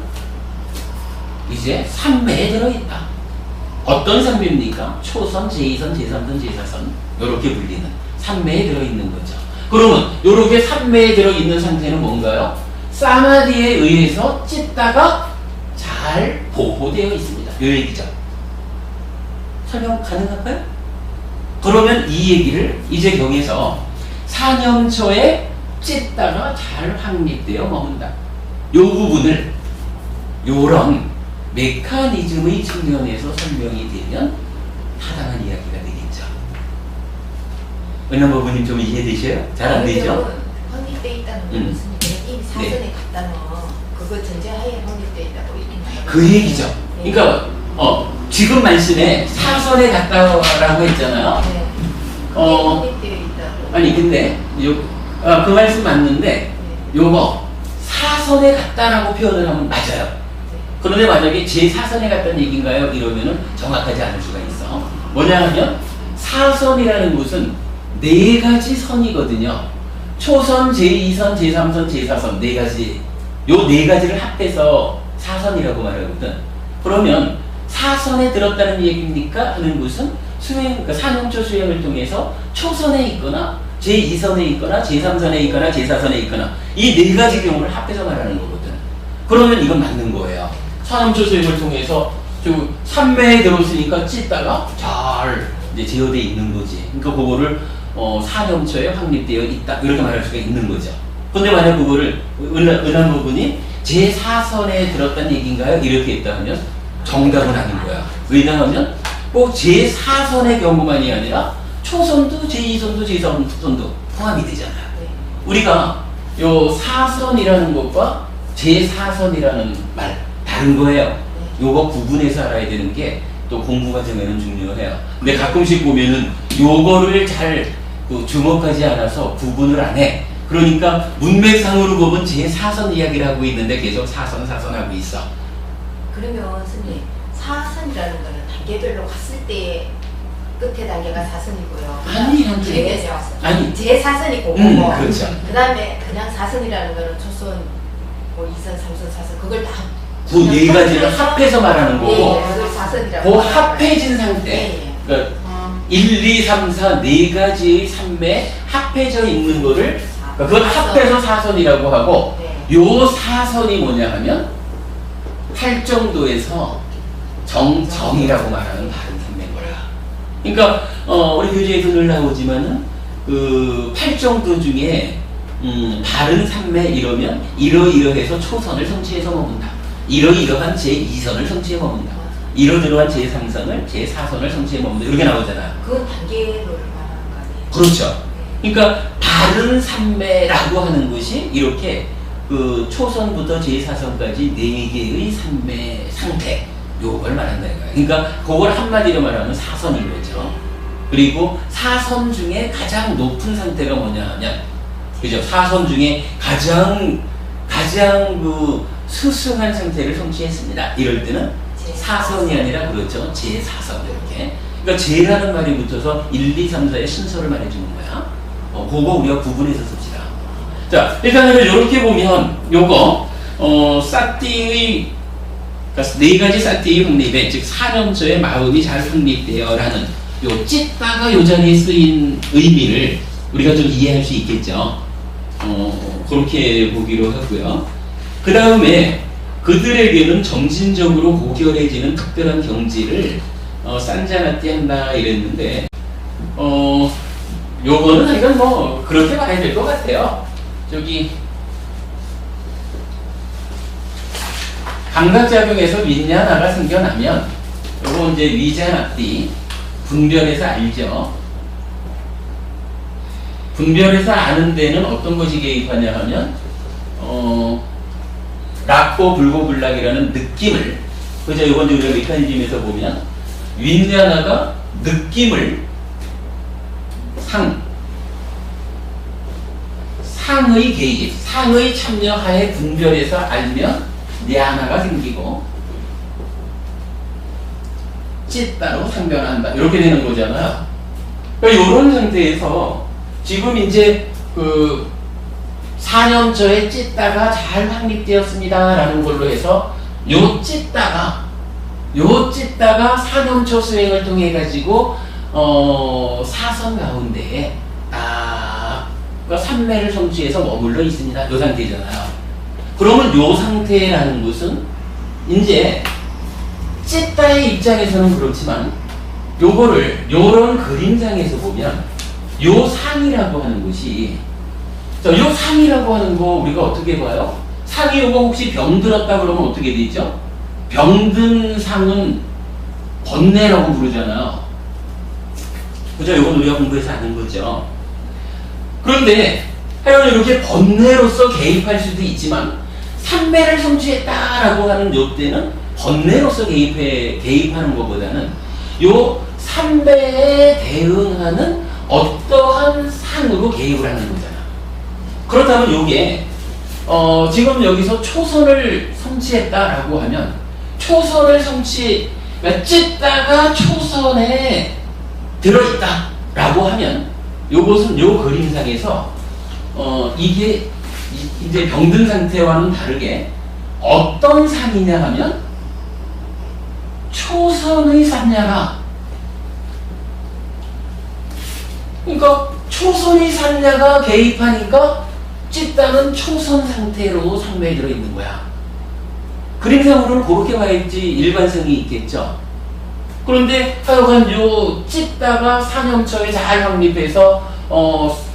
이제 삼매에 들어있다. 어떤 삼매입니까? 초선, 제2선, 제3선, 제4선 이렇게 불리는 삼매에 들어있는 거죠. 그러면 이렇게 삼매에 들어있는 상태는 뭔가요? 사마디에 의해서 찢다가 잘 보호되어 있습니다. 이 얘기죠. 설명 가능할까요? 그러면 이 얘기를 이제 경에서 사념처에 찢다가 잘 확립되어 머문다. 이 부분을 요런 메커니즘의 측면에서 설명이 되면 타당한 이야기가 되겠죠. 은하 부부님 좀 이해되셔요? 잘 안 되죠? 확립되어 있다는 건 무슨 얘기예요? 이미 사선에 갔다는 그거 전제하에 확립되어 있다고 얘기하는 그 얘기죠. 그러니까 지금 말씀에 사선에 갔다라고 했잖아요. 네. 그게 확립되어 있다고. 아니 근데 그 말씀 맞는데 요거 사선에 갔다라고 표현을 하면 맞아요. 그런데 만약에 제4선에 갔다는 얘기인가요? 이러면은 정확하지 않을 수가 있어. 뭐냐 하면 사선이라는 것은 네 가지 선이거든요. 초선, 제2선, 제3선, 제4선 네 가지. 요 네 가지를 합해서 사선이라고 말하거든. 그러면 사선에 들었다는 얘기입니까? 하는 것은 수행, 그러니까 사념처 수행을 통해서 초선에 있거나 제2선에 있거나 제3선에 있거나 제4선에 있거나 이 네 가지 경우를 합해서 말하는 거거든. 그러면 이건 맞는 거예요. 사념처 수행을 통해서 좀 삼매에 들었으니까 찢다가 잘 이제 제어되어 있는 거지. 그러니까 그거를 사념처에 확립되어 있다 이렇게 말할 수가 있는 거죠. 근데 만약 그거를 은한 부분이 제4선에 들었다는 얘기인가요? 이렇게 했다 하면 정답은 아닌 거야. 왜냐하면 꼭 제4선의 경우만이 아니라 초선도 제2선도 제3선도 포함이 되잖아요. 우리가 요 사선이라는 것과 제4선이라는 말 다른 거예요. 요거 구분해서 알아야 되는 게 또 공부 과정에는 중요해요. 근데 가끔씩 보면은 요거를 잘 주목하지 않아서 구분을 안 해. 그러니까 문맥상으로 보면 제4선 이야기를 하고 있는데 계속 사선 하고 있어. 그러면 스님 사선이라는 거는 단계별로 갔을 때 끝에 단계가 사선이고요. 아니 제4선이 고고 그렇죠. 그 다음에 그냥 사선이라는 거는 초선, 뭐 2선, 3선, 4선 그걸 다 그 네 가지를 합해서 말하는 거고 그걸 사선이라고 그 합해진 상태 그러니까 1, 2, 3, 4 네 가지의 삼매 합해져 있는 거를 그걸 합해서 사선이라고 하고 요 사선이 뭐냐 하면 팔정도에서 정이라고 말하는 다른 삼매인 거라. 그러니까 우리 교재에서 늘 나오지만은 그 팔정도 중에 다른 삼매 이러면 이러이러해서 초선을 성취해서 머문다. 이러이러한 제2선을 성취해 머문다. 이러이러한 제3선을 제4선을 성취해 머문다. 이렇게 나오잖아요. 그건 단계를 말하는 거 아니에요? 그렇죠. 그러니까 다른 삼매라고 하는 것이 이렇게 그 초선부터 제4선까지 4개의 삼매 상태 요걸 말한다는 거예요. 그러니까 그걸 한마디로 말하면 사선인 거죠. 그리고 사선 중에 가장 높은 상태가 뭐냐 하면 그죠? 사선 중에 가장 그 스승한 상태를 성취했습니다. 이럴 때는 사선이 아니라 그렇죠. 제4선 이렇게. 그러니까 제라는 말이 붙어서 1, 2, 3, 4의 순서를 말해주는 거야. 그거 우리가 구분해서 씁시다. 자, 일단은 이렇게 보면 요거 사띠의 그러니까 네 가지 사띠의 확립에 즉 사념처의 마음이 잘 확립되어라는 요 찢다가 요 자리에 쓰인 의미를 우리가 좀 이해할 수 있겠죠. 그렇게 보기로 하고요. 그 다음에 그들에게는 점진적으로 고결해지는 특별한 경지를 산자나띠 한다 이랬는데 요거는 하여간 뭐 그렇게 봐야 될 것 같아요. 저기 감각작용에서 윈냐나가 생겨나면 요거 이제 위자나띠 분별해서 알죠. 분별해서 아는 데는 어떤 것이 개입하냐 하면 락보 불고불락이라는 느낌을 그죠? 이번 우리가 메커니즘에서 보면 윈냐나가 느낌을 상의 개입, 상의 참여하에 분별해서 알면 냐나가 생기고 찢다로 상변한다 이렇게 되는 거잖아요. 그러니까 이런 상태에서 지금 이제 그 사념처에 찢다가 잘 확립되었습니다 라는 걸로 해서 요 찢다가 사념처 수행을 통해 가지고 사선 가운데에 그러니까 삼매를 성취해서 머물러 있습니다. 요 상태잖아요. 그러면 요 상태라는 것은 이제 찢다의 입장에서는 그렇지만 요거를 요런 그림상에서 보면 요 상이라고 하는 것이 요 상이라고 하는 거 우리가 어떻게 봐요? 상이 요거 혹시 병들었다 그러면 어떻게 되죠? 병든 상은 번뇌라고 부르잖아요. 그죠? 요건 우리가 공부해서 아는 거죠. 그런데 하여간 이렇게 번뇌로서 개입할 수도 있지만 삼매를 성취했다라고 하는 요 때는 번뇌로서 개입하는 것보다는 요 삼매에 대응하는 어떠한 상으로 개입을 하는 거잖아. 그렇다면 요게 지금 여기서 초선을 성취했다라고 하면 초선을 그러니까 찢다가 초선에 들어있다라고 하면 요것은 요 그림상에서 이게 이제 병든 상태와는 다르게 어떤 상이냐 하면 초선의 산야가 그러니까 초선의 산야가 개입하니까 찢다는 초선 상태로 상매에 들어있는 거야. 그림상으로는 그렇게 봐야지 일관성이 있겠죠. 그런데 하여간 요 찢다가 사념처에 잘 확립해서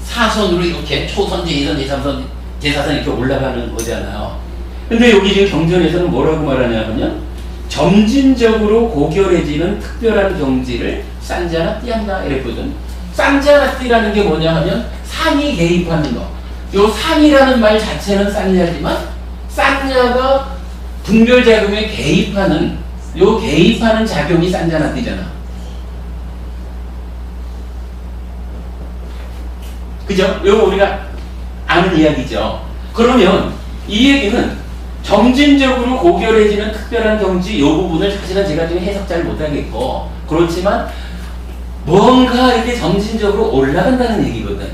사선으로 이렇게 초선, 제2선, 제3선, 제4선 이렇게 올라가는 거잖아요. 근데 여기 지금 경전에서는 뭐라고 말하냐 하면 점진적으로 고결해지는 특별한 경지를 산자나띠 한다 이랬거든. 산자나띠라는 게 뭐냐 하면 상이 개입하는 거. 요 상이라는 말 자체는 산야지만 산야가 분별작용에 개입하는 요 개입하는 작용이 산자나띠잖아. 그죠? 요거 우리가 아는 이야기죠. 그러면 이 얘기는 점진적으로 고결해지는 특별한 경지 요 부분을 사실은 제가 좀 해석 잘 못하겠고 그렇지만 뭔가 이렇게 점진적으로 올라간다는 얘기거든.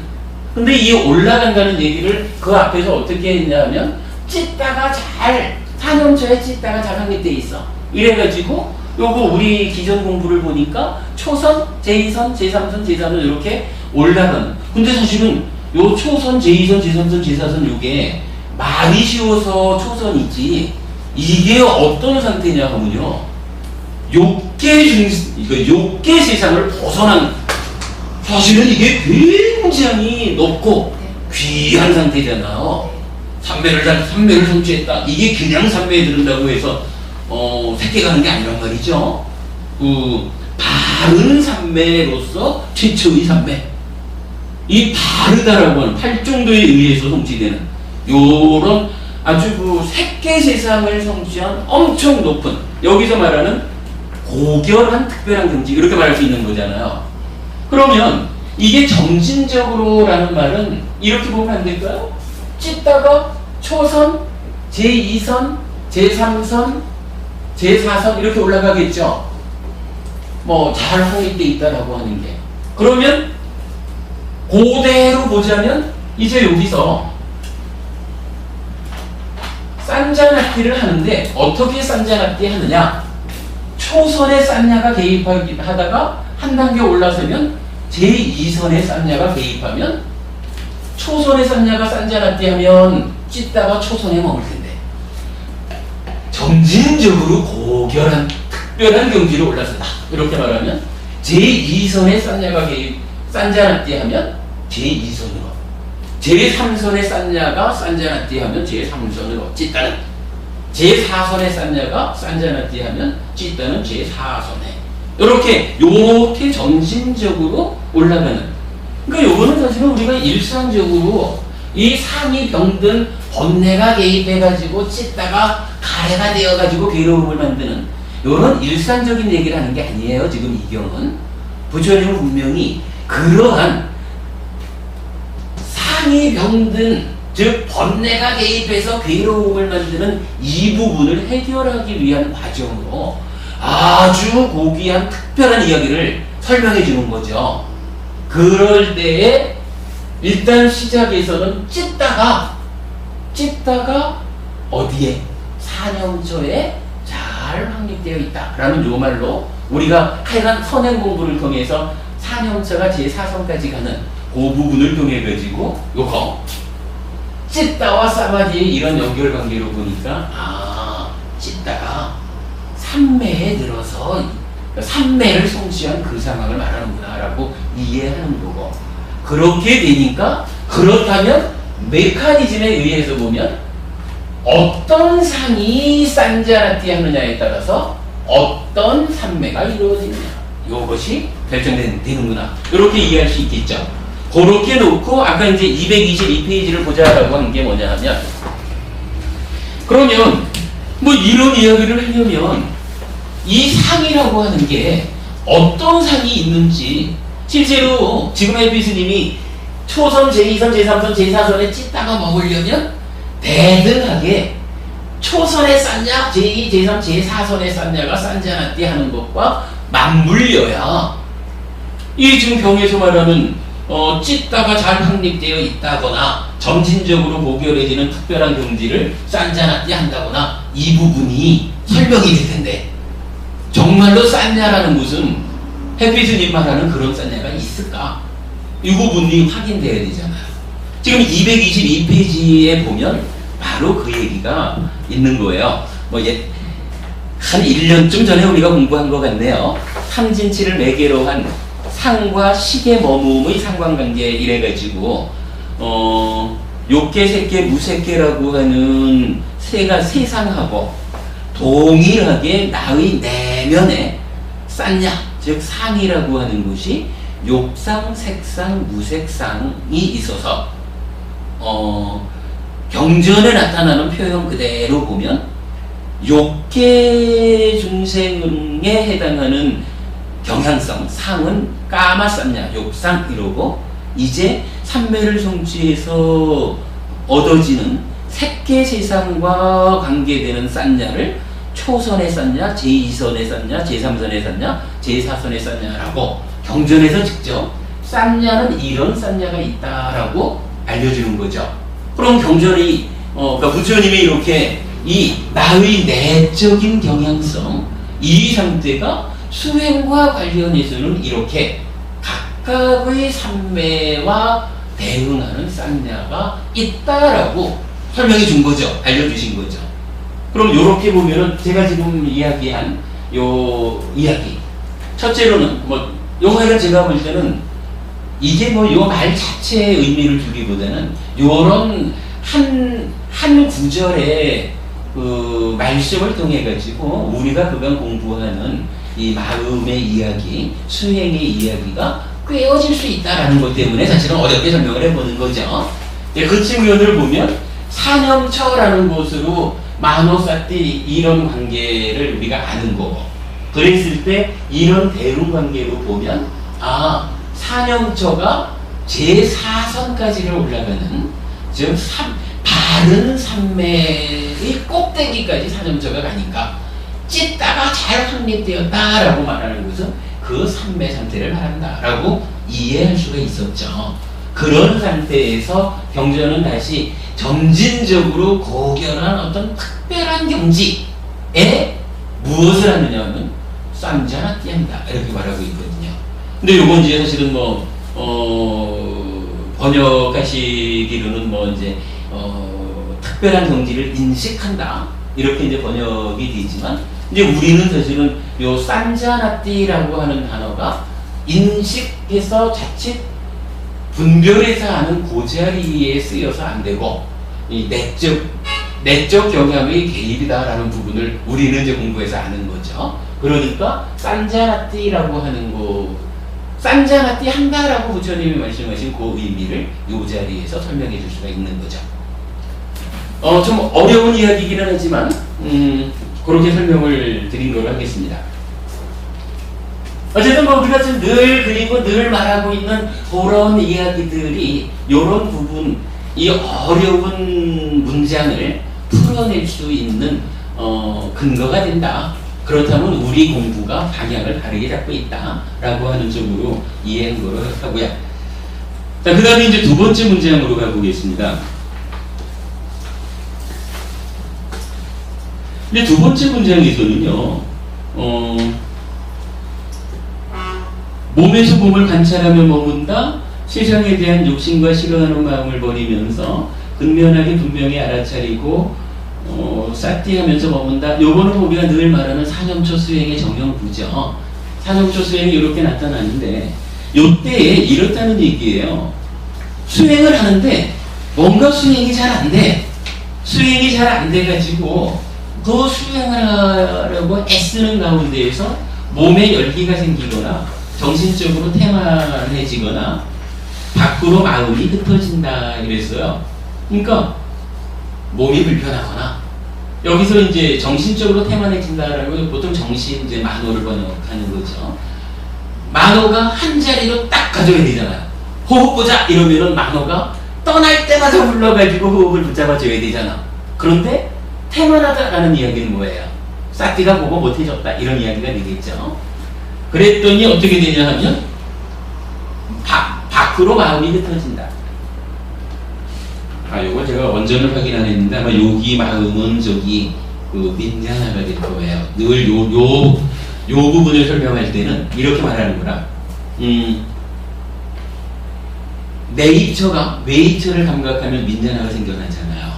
근데 이 올라간다는 얘기를 그 앞에서 어떻게 했냐면 찢다가 잘 사념처에 찢다가 잘 확립돼 있어. 이래가지고 요거 우리 기존 공부를 보니까 초선, 제2선, 제3선, 제4선 이렇게 올라가는. 근데 사실은 요 초선, 제2선, 제3선, 제4선 요게 말이 쉬워서 초선이지 이게 어떤 상태냐 하면요 욕계 세상을 벗어난 사실은 이게 굉장히 높고 귀한 상태잖아요. 삼매를 성취했다. 이게 그냥 삼매에 들은다고 해서 새끼가 하는 게 아니란 말이죠. 바른 삼매로서 최초의 삼매. 이 바르다라고 하는 팔종도에 의해서 성취되는 요런 아주 새끼 세상을 성취한 엄청 높은 여기서 말하는 고결한 특별한 경지 이렇게 말할 수 있는 거잖아요. 그러면 이게 점진적으로라는 말은 이렇게 보면 안 될까요? 찢다가 초선, 제2선, 제3선, 제4선 이렇게 올라가겠죠. 뭐 잘 확립돼 있다라고 하는 게. 그러면 그대로 보자면 이제 여기서 산자납기를 하는데 어떻게 산자납기 하느냐? 초선에 산야가 개입하다가 한 단계 올라서면 제2선에 산야가 개입하면 초선에 산야가 산자납기 하면 찢다가 초선에 머물 텐데 점진적으로 고결한 특별한 경지로 올라선다. 이렇게 말하면 제2선에 산야가 개입 산자납기 하면 제2선으로 제3선에 산야가 산자납기 하면 제3선으로 찢다는 제4선에 산야가 산자납기 하면 찢다는 제4선에 요렇게 점진적으로 올라가는. 그러니까 요거는 사실은 우리가 일상적으로 이 상이 병든 번뇌가 개입해가지고 찢다가 가래가 되어가지고 괴로움을 만드는 요런 일상적인 얘기를 하는 게 아니에요. 지금 이 경은 부처님은 분명히 그러한 상이 병든 즉 번뇌가 개입해서 괴로움을 만드는 이 부분을 해결하기 위한 과정으로 아주 고귀한 특별한 이야기를 설명해 주는 거죠. 그럴 때에 일단 시작에서는 찢다가 어디에? 사념처에 잘 확립되어 있다라는 요 말로 우리가 하여간 선행 공부를 통해서 사념처가 제4선까지 가는 그 부분을 통해 가지고 요거 찢다와 사마디의 이런 연결관계로 보니까 찢다가 삼매에 들어서 삼매를 성취한 그 상황을 말하는구나 라고 이해하는 거고, 그렇게 되니까 그렇다면 메커니즘에 의해서 보면 어떤 상이 산자나티 하느냐에 따라서 어떤 삼매가 이루어지느냐 이것이 결정되는구나 이렇게 이해할 수 있겠죠. 그렇게 놓고 아까 이제 222페이지를 보자라고 한 게 뭐냐 하면, 그러면 뭐 이런 이야기를 하려면 이 상이라고 하는 게 어떤 상이 있는지 실제로 지금 에피스님이 초선, 제2선, 제3선, 제4선에 찢다가 머물려면 대등하게 초선에 쌌냐, 제2, 제3, 제4선에 쌌냐가 산자나띠 하는 것과 맞물려야 이 지금 경에서 말하는 찢다가 잘 확립되어 있다거나 점진적으로 고결해지는 특별한 경지를 산자나띠 한다거나 이 부분이 설명이 될 텐데, 정말로 쌌냐라는 것은 해피스님 말하는 그런 쌌냐가 있을까? 이 부분이 확인돼야 되잖아요. 지금 222페이지에 보면 바로 그 얘기가 있는 거예요. 한 1년쯤 전에 우리가 공부한 것 같네요. 삼진치를 매개로 한 상과 식의 머무음의 상관관계 이래가지고 욕계, 색계, 무색계라고 하는 세 상하고 동일하게 나의 내면에 쌌냐, 즉 상이라고 하는 것이 욕상, 색상, 무색상이 있어서 경전에 나타나는 표현 그대로 보면 욕계 중생에 해당하는 경향성, 상은 까마쌌냐, 욕상 이러고, 이제 삼매를 성취해서 얻어지는 색계 세상과 관계되는 쌌냐를 초선에 쌌냐, 제2선에 쌌냐, 제3선에 쌌냐, 제4선에 쌌냐라고 경전에서 직접 쌌냐는 이런 쌌냐가 있다라고 알려주는 거죠. 그럼 경전이 그러니까 부처님이 이렇게 이 나의 내적인 경향성 이 상태가 수행과 관련해서는 이렇게 각각의 삼매와 대응하는 쌌냐가 있다라고 설명해 준 거죠. 알려주신 거죠. 그럼 요렇게 보면은 제가 지금 이야기한 요 이야기 첫째로는 요거는 제가 볼 때는 이게 요 말 자체의 의미를 주기보다는 요런 한 구절의 그 말씀을 통해 가지고 우리가 그간 공부하는 이 마음의 이야기, 수행의 이야기가 꿰어질 수 있다라는 것 때문에 사실은 어렵게 설명을 해보는 거죠. 그 측면을 보면 사념처라는 것으로 마노사띠 이런 관계를 우리가 아는 거고, 그랬을 때 이런 대응 관계로 보면 사념처가 제4선까지를 올라가는, 즉 바른 산맥의 꼭대기까지 사점초가 가니까 찢다가 잘 확립되었다라고 말하는 것은 그 산매 상태를 말한다라고 이해할 수가 있었죠. 그런 상태에서 경전은 다시 점진적으로 고결한 어떤 특별한 경지에 무엇을 하느냐면 쌈자나띠 한다 이렇게 말하고 있거든요. 근데 요건 이제 사실은 뭐 번역하시기로는 뭐 이제 특별한 경지를 인식한다 이렇게 이제 번역이 되지만 이제 우리는 사실은 요 쌈자나띠라고 하는 단어가 인식해서 자칫 분별해서 하는 그 자리에 쓰여서 안 되고 이 내적 경향의 개입이다라는 부분을 우리는 이제 공부해서 아는 거죠. 그러니까 쌈자나띠라고 하는 거, 쌈자나띠 한다라고 부처님이 말씀하신 그 의미를 이 자리에서 설명해 줄 수가 있는 거죠. 좀 어려운 이야기이기는 하지만 그렇게 설명을 드린 걸로 하겠습니다. 어쨌든 뭐 우리가 지금 늘 그리고 늘 말하고 있는 그런 이야기들이 이런 부분, 이 어려운 문장을 풀어낼 수 있는 근거가 된다. 그렇다면 우리 공부가 방향을 다르게 잡고 있다라고 하는 쪽으로 이해한 거로 하고요. 자, 그 다음에 이제 두 번째 문장으로 가보겠습니다. 근데 두 번째 문장에서는요, 몸에서 몸을 관찰하며 머문다, 세상에 대한 욕심과 싫어하는 마음을 버리면서 근면하게 분명히 알아차리고 싹디하면서 머문다. 요거는 우리가 늘 말하는 사념초 수행의 정형부죠. 사념초 수행이 이렇게 나타나는데 요때에 이렇다는 얘기예요. 수행을 하는데 뭔가 수행이 잘 안 돼. 수행이 잘 안 돼가지고 그 수행을 하려고 애쓰는 가운데에서 몸에 열기가 생기거나 정신적으로 태만해지거나 밖으로 마음이 흩어진다 이랬어요. 그러니까 몸이 불편하거나 여기서 이제 정신적으로 태만해진다라고 보통 정신 이제 만호를 번역하는 거죠. 만호가 한 자리로 딱 가져야 되잖아요. 호흡 보자 이러면은 만호가 떠날 때마다 불러가지고 호흡을 붙잡아줘야 되잖아. 그런데 태만하다라는 이야기는 뭐예요? 싹디가 보고 못해졌다 이런 이야기가 되겠죠. 그랬더니 어떻게 되냐 하면 밖으로 마음이 흩어진다. 요거 제가 원전을 확인 안 했는데 아마 여기 마음은 저기 그 민자나가 될 거예요. 늘 요 부분을 설명할 때는 이렇게 말하는 거라. 네이처가 웨이처를 감각하면 민자나가 생겨나잖아요.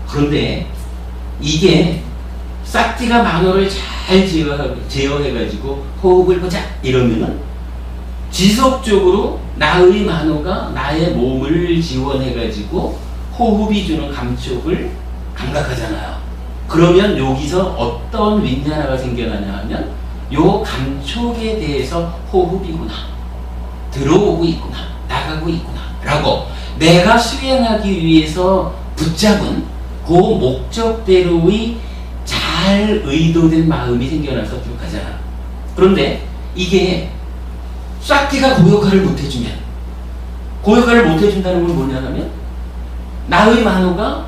그런데 이게 싹디가 만호를 잘 제어해가지고 호흡을 보자 이러면은 지속적으로 나의 만호가 나의 몸을 지원해가지고 호흡이 주는 감촉을 감각하잖아요. 그러면 여기서 어떤 윈냐나가 생겨나냐 하면 요 감촉에 대해서 호흡이구나, 들어오고 있구나, 나가고 있구나 라고 내가 수행하기 위해서 붙잡은 그 목적대로의 잘 의도된 마음이 생겨나서 쭉 가잖아. 그런데 이게 싹디가 그 역할을 못해주면, 그 역할을 못해준다는 건 뭐냐 하면 나의 만호가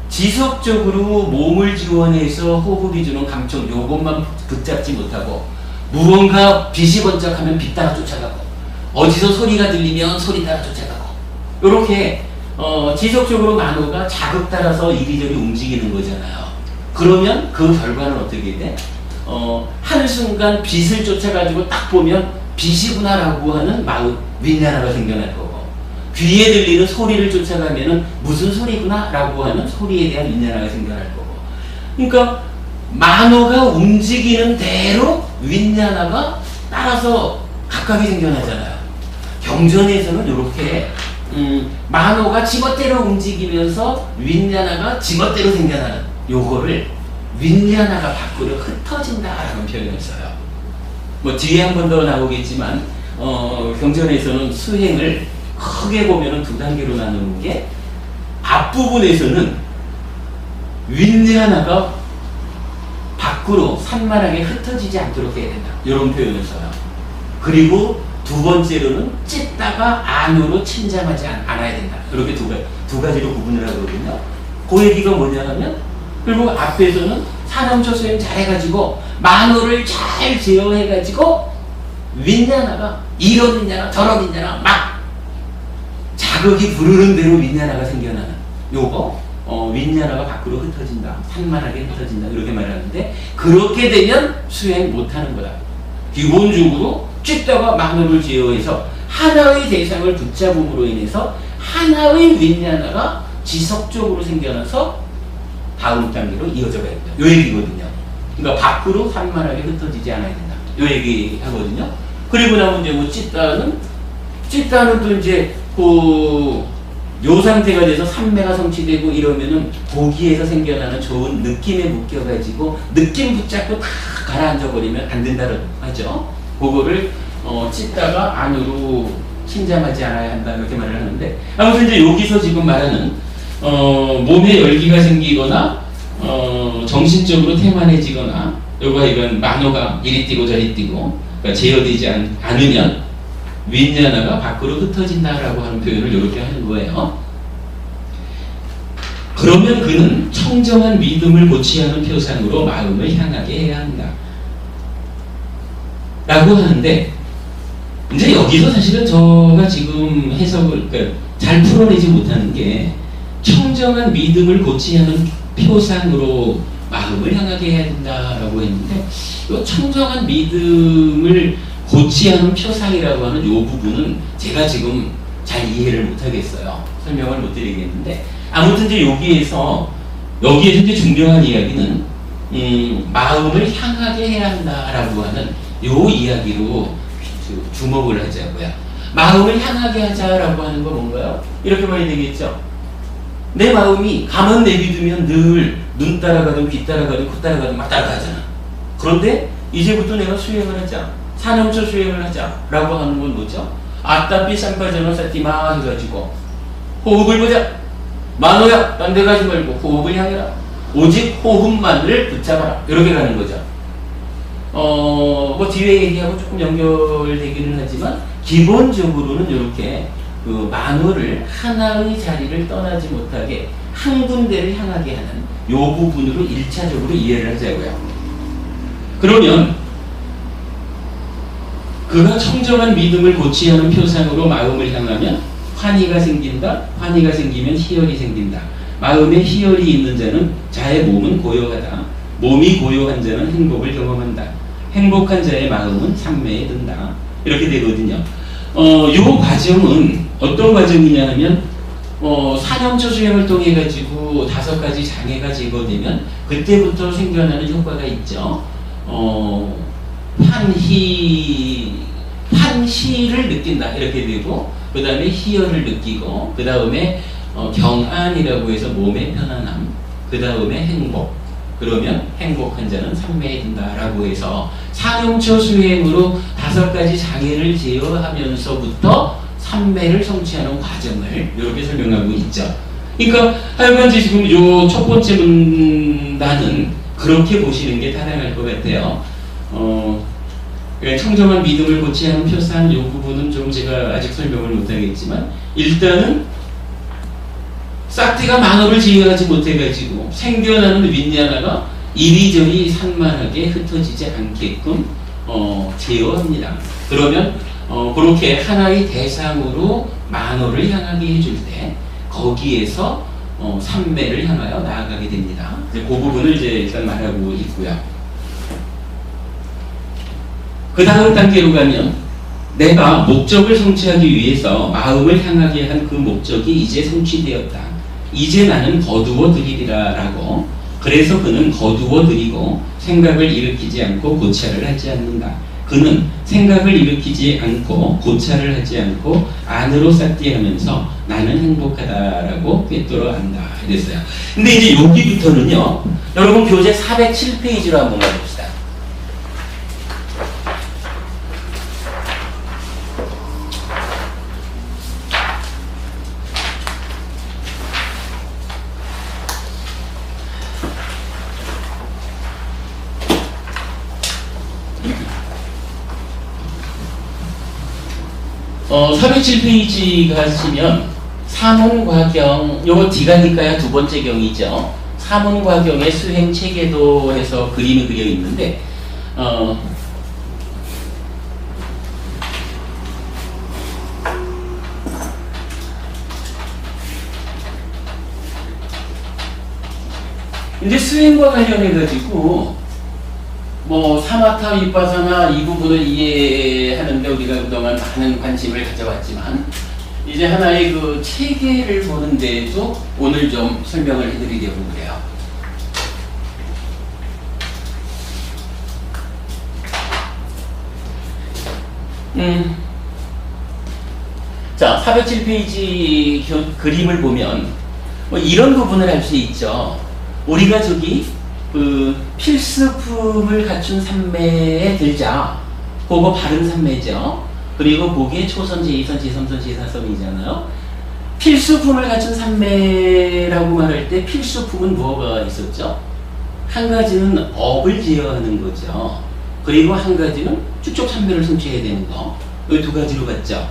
지속적으로 몸을 지원해서 호흡이 주는 감촉 요것만 붙잡지 못하고 무언가 빛이 번쩍하면 빛 따라 쫓아가고 어디서 소리가 들리면 소리 따라 쫓아가고 이렇게 지속적으로 만호가 자극 따라서 이리저리 움직이는 거잖아요. 그러면 그 결과는 어떻게 돼? 한순간 빛을 쫓아가지고 딱 보면 빛이구나라고 하는 마음, 윈냐나가 생겨날 거고 귀에 들리는 소리를 쫓아가면은 무슨 소리구나라고 하는 소리에 대한 윈냐나가 생겨날 거고 그러니까 만호가 움직이는 대로 윈냐나가 따라서 각각이 생겨나잖아요. 경전에서는 이렇게 만호가 지멋대로 움직이면서 윈냐나가 지멋대로 생겨나는 요거를 윈냐나가 밖으로 흩어진다라는 표현을 써요. 뭐 뒤에 한 번 더 나오겠지만 경전에서는 수행을 크게 보면은 두 단계로 나누는 게 앞부분에서는 윈냐나가 밖으로 산만하게 흩어지지 않도록 해야 된다. 이런 표현을 써요. 그리고 두 번째로는 찢다가 안으로 침잠하지 않아야 된다. 이렇게 두 가지로 구분을 하거든요. 그 얘기가 뭐냐면 결국 앞에서는 산염초 수행 잘해가지고 만호를 잘 제어해가지고 윗냐나가 이런 윗냐나 저런 윗냐나 막 자극이 부르는 대로 윗냐나가 생겨나는 요거 윗냐나가 밖으로 흩어진다. 산만하게 흩어진다. 이렇게 말하는데 그렇게 되면 수행 못하는 거다. 기본적으로 찢다가 만호를 제어해서 하나의 대상을 붙잡음으로 인해서 하나의 윗냐나가 지속적으로 생겨나서 다음 단계로 이어져야 된다. 요 얘기거든요. 그러니까 밖으로 산만하게 흩어지지 않아야 된다. 요 얘기 하거든요. 그리고 나면 이제 뭐 찢다는 또 이제 요 상태가 돼서 산매가 성취되고 이러면은 고기에서 생겨나는 좋은 느낌에 묶여가지고 느낌 붙잡고 다 가라앉아 버리면 안 된다고 하죠. 그거를 찢다가 안으로 침잠하지 않아야 한다 이렇게 말을 하는데 아무튼 이제 여기서 지금 말하는 몸에 열기가 생기거나 정신적으로 태만해지거나 요거 이건 만호가 이리 뛰고 저리 뛰고 그러니까 제어되지 않으면 윗냐나가 밖으로 흩어진다라고 하는 표현을 이렇게 하는 거예요. 그러면 그는 청정한 믿음을 고취하는 표상으로 마음을 향하게 해야 한다. 라고 하는데 이제 여기서 사실은 저가 지금 해석을 그러니까 잘 풀어내지 못하는 게 청정한 믿음을 고취하는 표상으로 마음을 향하게 해야 된다라고 했는데 이 청정한 믿음을 고취하는 표상이라고 하는 이 부분은 제가 지금 잘 이해를 못하겠어요. 설명을 못 드리겠는데 아무튼 이제 여기에서 이제 중요한 이야기는 마음을 향하게 해야 한다라고 하는 이 이야기로 주목을 하자고요. 마음을 향하게 하자라고 하는 건 뭔가요? 이렇게 말이 되겠죠. 내 마음이 가만 내비두면 늘 눈 따라가든 귀 따라가든 코 따라가든 막 따라가잖아. 그런데 이제부터 내가 수행을 하자. 산염초 수행을 하자라고 하는 건 뭐죠? 아따삐 쌍파전어 사띠마 해가지고 호흡을 보자. 만호야 딴 데 가지 말고 호흡을 향해라. 오직 호흡만을 붙잡아라. 이렇게 가는 거죠. 뭐 뒤에 얘기하고 조금 연결되기는 하지만 기본적으로는 이렇게 그 만호를 하나의 자리를 떠나지 못하게 한 군데를 향하게 하는 요 부분으로 1차적으로 이해를 하자고요. 그러면 그가 청정한 믿음을 고취하는 표상으로 마음을 향하면 환희가 생긴다. 환희가 생기면 희열이 생긴다. 마음에 희열이 있는 자는 자의 몸은 고요하다. 몸이 고요한 자는 행복을 경험한다. 행복한 자의 마음은 산매에 든다. 이렇게 되거든요. 요 과정은 어떤 과정이냐 하면 산염초 수행을 통해 가지고 5가지 장애가 제거되면 그때부터 생겨나는 효과가 있죠. 환희를 느낀다 이렇게 되고 그 다음에 희열을 느끼고 그 다음에 경안이라고 해서 몸의 편안함 그 다음에 행복 그러면 행복한 자는 산매에 든다라고 해서 산염초 수행으로 5가지 장애를 제어하면서부터 산매를 성취하는 과정을 이렇게 설명하고 있죠. 그러니까 하여간 지금 요 첫 번째 문단은 그렇게 보시는 게 타당할 것 같아요. 청정한 믿음을 고취하는 표상 이 부분은 좀 제가 아직 설명을 못하겠지만 일단은 싹티가 만호를 제어하지 못해가지고 생겨나는 윗냐나가 이리저리 산만하게 흩어지지 않게끔 제어합니다. 그러면 그렇게 하나의 대상으로 만호를 향하게 해줄 때 거기에서 산매를 향하여 나아가게 됩니다. 그 부분을 이제 일단 말하고 있고요. 그 다음 단계로 가면 내가 목적을 성취하기 위해서 마음을 향하게 한 그 목적이 이제 성취되었다. 이제 나는 거두어들이리라 라고. 그래서 그는 거두어들이고 생각을 일으키지 않고 고찰을 하지 않는다. 그는 생각을 일으키지 않고 고찰을 하지 않고 안으로 싹디하면서 나는 행복하다라고 꿰뚫어 안다. 이랬어요. 근데 이제 여기부터는요. 여러분 교재 407페이지로 한번 가봅시다. 407페이지 가시면 사문과경, 요거 D가니까야 두 번째 경이죠. 사문과경의 수행 체계도에서 그림이 그려 있는데, 이제 수행과 관련해가지고, 뭐, 사마타, 윗바사나 이 부분을 이해하는데 우리가 그동안 많은 관심을 가져왔지만, 이제 하나의 그 체계를 보는데도 오늘 좀 설명을 해드리려고 그래요. 자, 407페이지 그림을 보면 뭐 이런 부분을 알 수 있죠. 우리가 저기 그 필수품을 갖춘 삼매에 들자. 그거 바른 삼매죠. 그리고 거기에 초선, 제2선, 제3선, 제4선이잖아요. 필수품을 갖춘 삼매라고 말할 때 필수품은 뭐가 있었죠? 한 가지는 업을 제어하는 거죠. 그리고 한 가지는 축적 삼매를 성취해야 되는 거. 이 두 가지로 봤죠.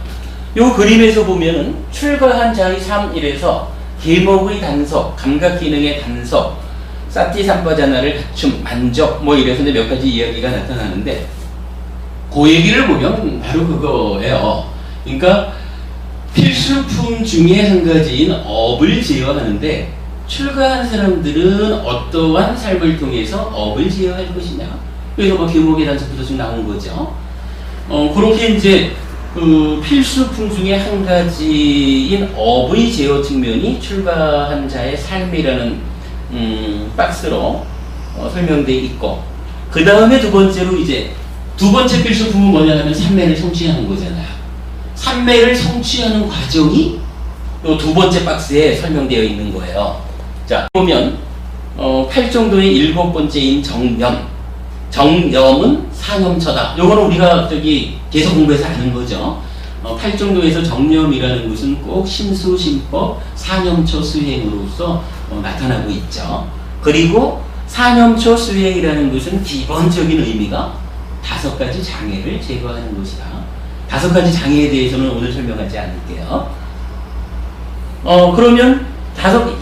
요 그림에서 보면은 출가한 자의 삶 이래서 계목의 단속, 감각 기능의 단속, 사티 삼바자나를 갖춤, 만족 뭐 이래서 이제 몇 가지 이야기가 나타나는데 그 얘기를 보면 바로 그거예요. 그러니까 필수품 중에 한 가지인 업을 제어하는데 출가한 사람들은 어떠한 삶을 통해서 업을 제어할 것이냐. 그래서 뭐 계목의 단속부터 좀 나온 거죠. 그렇게 이제 그 필수품 중에 한 가지인 업의 제어 측면이 출가한 자의 삶이라는 박스로 설명되어 있고, 그 다음에 두 번째로 이제 두 번째 필수품은 뭐냐 하면 삼매를 성취하는 거잖아요. 삼매를 성취하는 과정이 요 두 번째 박스에 설명되어 있는 거예요. 자, 보면 8정도의 일곱 번째인 정념. 정념은 사념처다. 요거는 우리가 저기 계속 공부해서 아는 거죠. 8정도에서 정념이라는 것은 꼭 심수심법 사념처 수행으로서 나타나고 있죠. 그리고 사념처 수행이라는 것은 기본적인 의미가 5가지 장애를 제거하는 것이다. 5가지 장애에 대해서는 오늘 설명하지 않을게요. 그러면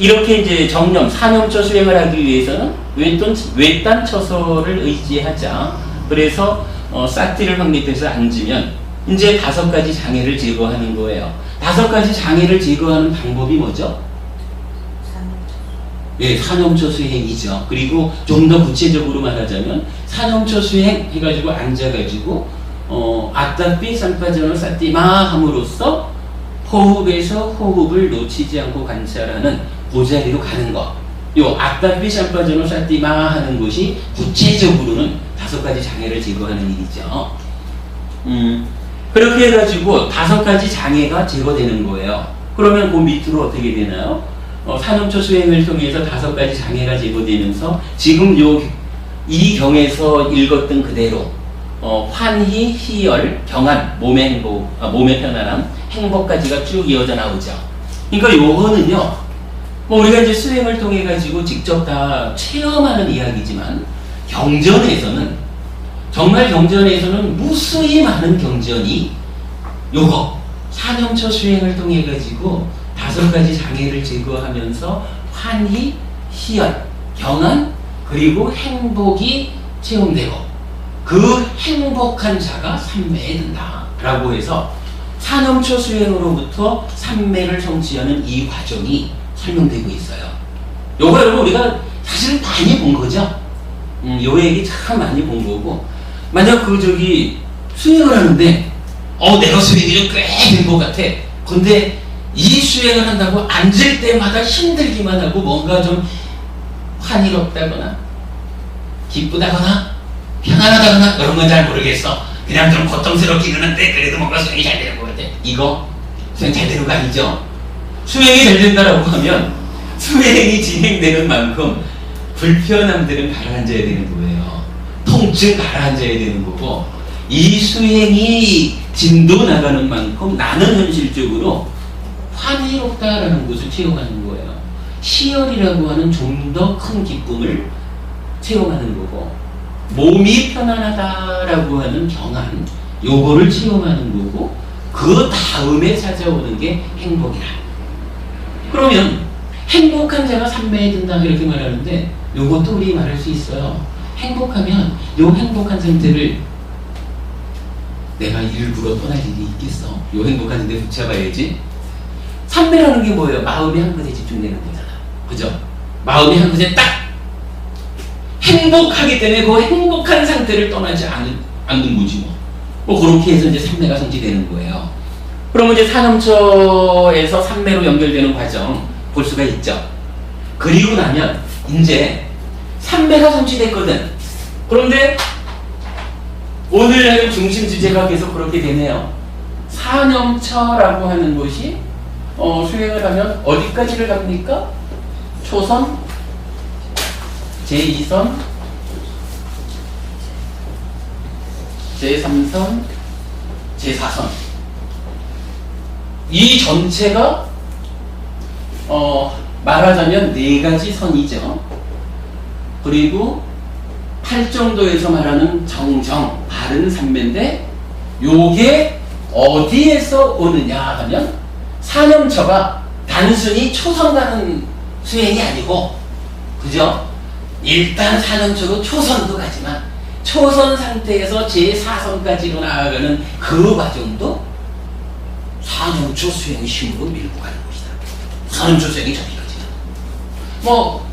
이렇게 이제 정념, 사념처 수행을 하기 위해서는 외딴 처소를 의지하자. 그래서 사티를 확립해서 앉으면 이제 5가지 장애를 제거하는 거예요. 5가지 장애를 제거하는 방법이 뭐죠? 예, 사념처 수행이죠. 그리고 좀 더 구체적으로 말하자면 사념처 수행 해가지고 앉아가지고 아따삐 삼파전을 사티마 함으로써 호흡에서 호흡을 놓치지 않고 관찰하는 그 자리로 가는 것. 요 아따삐 삼파전을 사티마 하는 것이 구체적으로는 5가지 장애를 제거하는 일이죠. 그렇게 해가지고 5가지 장애가 제거되는 거예요. 그러면 그 밑으로 어떻게 되나요? 사념처 수행을 통해서 5가지 장애가 제거되면서 지금 이 경에서 읽었던 그대로 환희, 희열, 경안, 몸의 행복, 몸의 편안함, 행복까지가 쭉 이어져 나오죠. 그러니까 요거는요, 뭐 우리가 이제 수행을 통해 가지고 직접 다 체험하는 이야기지만 경전에서는 정말 경전에서는 무수히 많은 경전이 요거 사념처 수행을 통해 가지고 5가지 장애를 제거하면서 환희, 희열, 경안, 그리고 행복이 체험되고 그 행복한 자가 삼매에 든다 라고 해서 사념처 수행으로부터 삼매를 성취하는 이 과정이 설명되고 있어요. 요거 여러분 우리가 사실 많이 본 거죠. 요 얘기 참 많이 본 거고, 만약 수행을 하는데 내가 수행이 좀 꽤 된 것 같아. 근데 이 수행을 한다고 앉을 때마다 힘들기만 하고 뭔가 좀 환희롭다거나 기쁘다거나 편안하다거나 그런 건 잘 모르겠어. 그냥 좀 고통스럽기는 한데 그래도 뭔가 수행이 잘 되는 것 같아. 이거 수행 잘 되는 거 아니죠? 수행이 잘 된다라고 하면 수행이 진행되는 만큼 불편함들은 가라앉아야 되는 거예요. 통증 가라앉아야 되는 거고, 이 수행이 진도 나가는 만큼 나는 현실적으로 환희롭다라는 것을 체험하는 거예요. 희열이라고 하는 좀 더 큰 기쁨을 체험하는 거고, 몸이 편안하다라고 하는 경안, 요거를 체험하는 거고, 그 다음에 찾아오는 게 행복이라. 그러면 행복한 자가 삼매에 든다 이렇게 말하는데 요것도 우리 말할 수 있어요. 행복하면 요 행복한 상태를 내가 일부러 떠날 일이 있겠어. 요 행복한 상태 붙여봐야지. 삼매라는 게 뭐예요? 마음이 한 곳에 집중되는 거잖아. 그죠? 마음이 한 곳에 딱 행복하기 때문에 그 행복한 상태를 떠나지 않는 거지 뭐. 뭐 그렇게 해서 이제 삼매가 성취되는 거예요. 그러면 이제 산엄처에서 삼매로 연결되는 과정 볼 수가 있죠. 그리고 나면 이제 삼매가 성취됐거든. 그런데 오늘 중심 주제가 계속 그렇게 되네요. 산엄처라고 하는 것이 수행을 하면 어디까지를 갑니까? 초선, 제2선, 제3선, 제4선. 이 전체가 말하자면 4가지 선이죠. 그리고 팔정도에서 말하는 정정, 바른 삼매인데 요게 어디에서 오느냐 하면 산엄처가 단순히 초선 가는 수행이 아니고, 그죠? 일단 산엄처로 초선도 가지만 초선 상태에서 제4선까지로 나아가는 그 과정도 산엄처 수행의 힘으로 밀고 가는 것이다. 산엄처 수행이 저기까지는. 뭐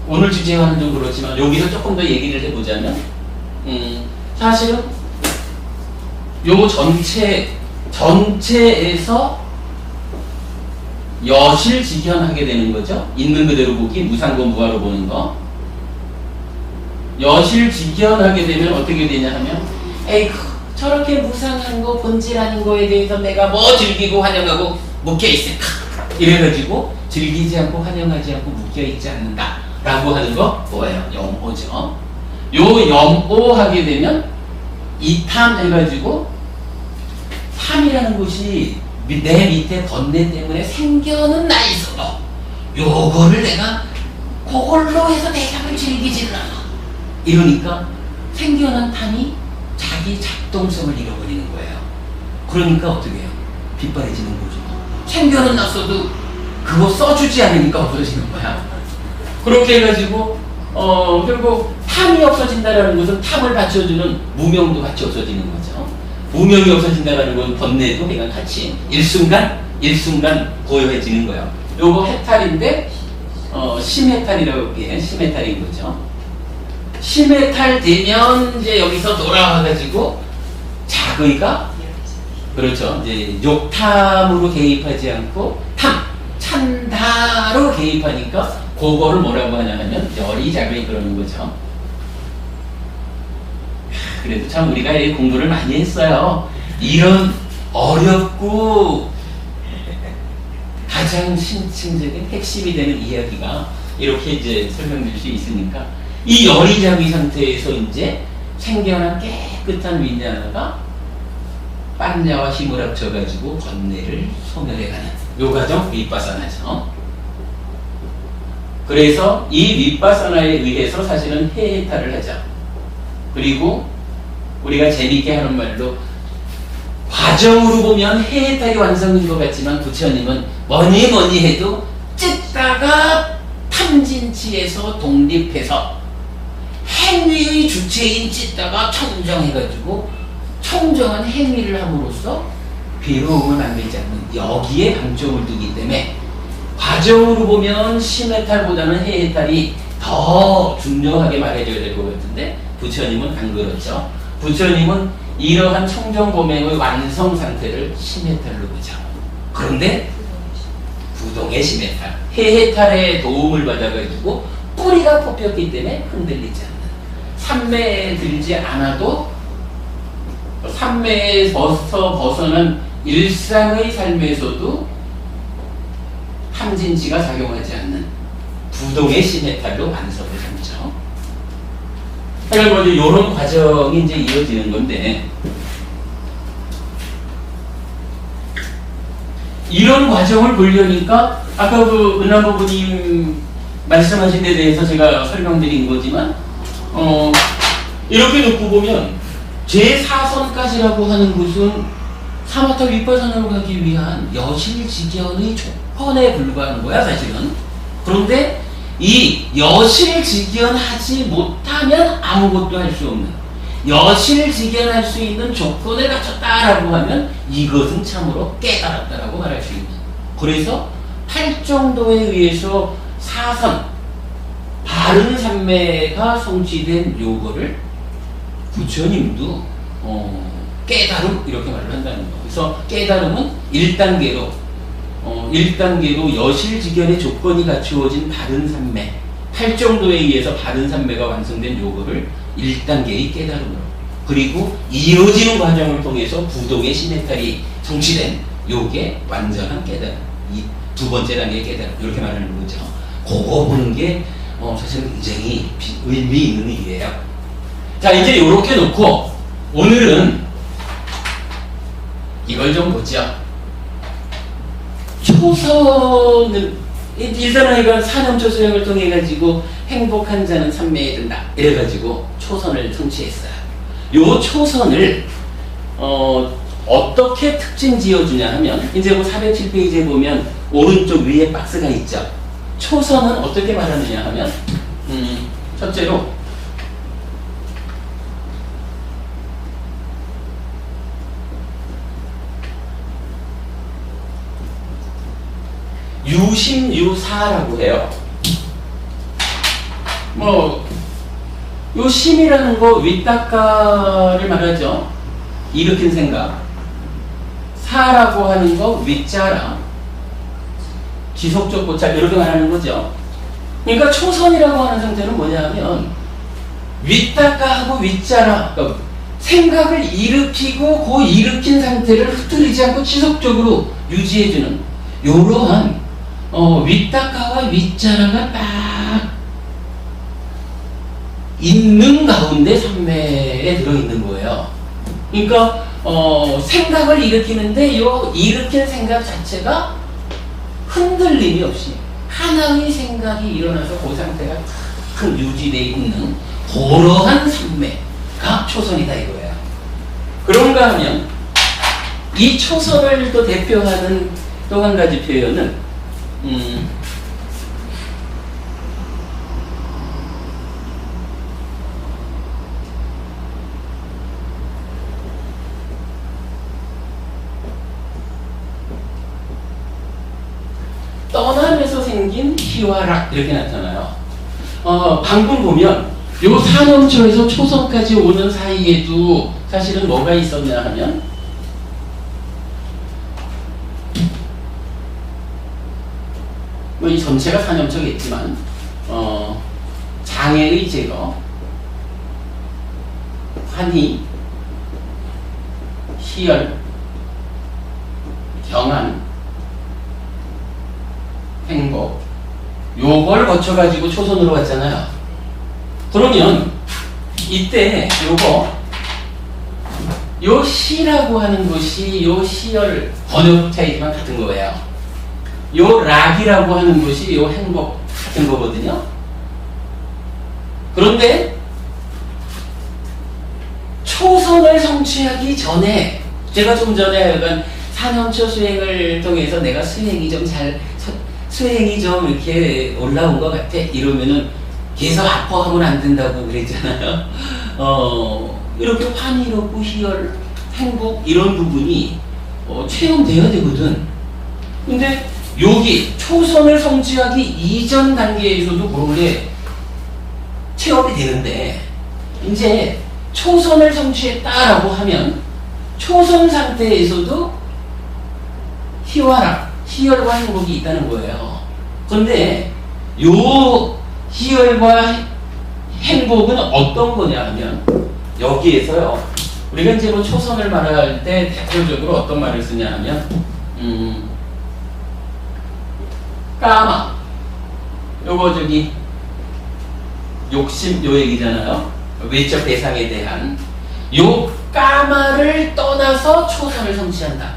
오늘 주제와는 좀 그렇지만 여기서 조금 더 얘기를 해보자면 사실은 요 전체에서 여실직현하게 되는 거죠. 있는 그대로 보기, 무상고 무아로 보는 거. 여실직현하게 되면 어떻게 되냐 하면 에이구 저렇게 무상한 거 본질 아닌 거에 대해서 내가 뭐 즐기고 환영하고 묶여있을까 이래가지고 즐기지 않고 환영하지 않고 묶여있지 않는다 라고 하는 거 뭐예요? 염오죠. 요 염오하게 되면 이탐 해가지고 탐이라는 것이 내 밑에 번뇌 때문에 생겨는 나 있어도 요거를 내가 그걸로 해서 대상을 즐기지를 않아. 이러니까 생겨난 탐이 자기 작동성을 잃어버리는 거예요. 그러니까 어떻게 해요? 빗발해지는 거죠. 생겨는 났어도 그거 써주지 않으니까 없어지는 거야. 그렇게 해가지고 결국 탐이 없어진다라는 것은 탐을 받쳐주는 무명도 같이 없어지는 거죠. 무명이 없어진다라는 건 번뇌도 그냥 같이 일순간 고요해지는 거예요. 요거 해탈인데 심해탈이라고 해요. 심해탈인 거죠. 심해탈 되면 이제 여기서 돌아와가지고 자의가 그렇죠. 이제 욕탐으로 개입하지 않고 찬다로 개입하니까 그거를 뭐라고 하냐면 열이자의 그러는 거죠. 그래도 참 우리가 공부를 많이 했어요. 이런 어렵고 가장 심층적인 핵심이 되는 이야기가 이렇게 이제 설명될 수 있으니까 이 열이자의 상태에서 이제 생겨난 깨끗한 윈냐나가 빵야와 힘을 합쳐가지고 번뇌를 소멸해가는 요 과정 윗바사나죠. 그래서 이 윗바사나에 의해서 사실은 해탈을 하죠. 그리고 우리가 재밌게 하는 말로 과정으로 보면 해탈이 완성인 것 같지만 부처님은 뭐니 해도 찢다가 탐진치에서 독립해서 행위의 주체인 찢다가 청정해가지고 청정한 행위를 함으로써 괴로움을 만들지 않는 여기에 방점을 두기 때문에 과정으로 보면 심해탈보다는 해해탈이 더 중요하게 말해줘야 될 것 같은데 부처님은 안 그렇죠. 부처님은 이러한 청정보맹의 완성 상태를 심해탈로 보죠. 그런데 부동의 심해탈, 해해탈의 도움을 받아가지고 뿌리가 뽑혔기 때문에 흔들리지 않는 삼매에 들지 않아도 삼매에서 벗어난 일상의 삶에서도 탐진치가 작용하지 않는 부동의 심해탈로 완성을 삼죠. 그러니까 이제 이런 과정이 이제 이어지는 건데 이런 과정을 보려니까 아까 그 은하부부님 말씀하신 데 대해서 제가 설명드린 거지만 이렇게 놓고 보면 제4선까지라고 하는 것은 사마타 윗바산으로 가기 위한 여실직연의 조건에 불과한 거야 사실은. 그런데 이 여실직연하지 못하면 아무것도 할 수 없는, 여실직연할 수 있는 조건을 갖췄다라고 하면 이것은 참으로 깨달았다라고 말할 수 있는. 그래서 팔정도에 의해서 사선 바른 삼매가 성취된 요거를 부처님도 깨달음 이렇게 말을 한다는 거. 그래서 깨달음은 1단계로 1단계로 여실직연의 조건이 갖추어진 바른 삼매, 팔정도에 의해서 바른 삼매가 완성된 요거를 1단계의 깨달음으로, 그리고 이루어지는 과정을 통해서 부동의 시메탈이 성취된 요게 완전한 깨달음, 이 두 번째 단계의 깨달음 이렇게 말하는 거죠. 그거 보는 게 사실 굉장히 의미 있는 일이에요. 자, 이제 요렇게 놓고 오늘은 이걸 좀 보죠. 초선은 일단은 이건 사념초 수행을 통해 가지고 행복한 자는 삼매에 든다 이래 가지고 초선을 성취했어요. 요 초선을 어떻게 특징 지어주냐 하면 이제 뭐 407페이지에 보면 오른쪽 위에 박스가 있죠. 초선은 어떻게 말하느냐 하면 첫째로 유심유사라고 해요. 뭐 요 심이라는 거 윗닦아를 말하죠. 일으킨 생각. 사라고 하는 거 윗자라. 지속적 고찰 이렇게 말하는 거죠. 그러니까 초선이라고 하는 상태는 뭐냐면 윗닦아하고 윗자라, 그러니까 생각을 일으키고 그 일으킨 상태를 흐트리지 않고 지속적으로 유지해주는 이러한 윗닦아와 윗자라가 딱 있는 가운데 삼매에 들어있는 거예요. 그러니까 생각을 일으키는데 요 일으킨 생각 자체가 흔들림이 없이 하나의 생각이 일어나서 그 상태가 탁 유지되어 있는 그러한 삼매가 초선이다 이거예요. 그런가 하면 이 초선을 또 대표하는 또 한 가지 표현은 떠남에서 생긴 희화락 이렇게 나타나요. 방금 보면 요 사념초에서 초선까지 오는 사이에도 사실은 뭐가 있었냐 하면 뭐 이 전체가 사념초겠지만 장애의 제거, 환희, 희열, 경안, 행복, 요걸 거쳐가지고 초선으로 갔잖아요. 그러면 이때 요 시라고 하는 것이 요 시열 번역 차이지만 같은 거예요. 요 락이라고 하는 것이 요 행복 같은 거거든요. 그런데 초선을 성취하기 전에 제가 좀 전에 약간 사념초 수행을 통해서 내가 수행이 좀 이렇게 올라온 것 같아 이러면은 계속 아파하면 안 된다고 그랬잖아요. 이렇게 환희롭고 희열, 행복 이런 부분이 체험돼야 되거든. 근데 여기 초선을 성취하기 이전 단계에서도 그런 게 체험이 되는데 이제 초선을 성취했다라고 하면 초선 상태에서도 희화락, 희열과 행복이 있다는 거예요. 그런데 요 희열과 행복은 어떤 거냐 하면 여기에서요 우리가 이제 뭐 초선을 말할 때 대표적으로 어떤 말을 쓰냐 하면 까마 요거 저기 욕심 요 얘기잖아요. 외적 대상에 대한 요 까마를 떠나서 초선을 성취한다.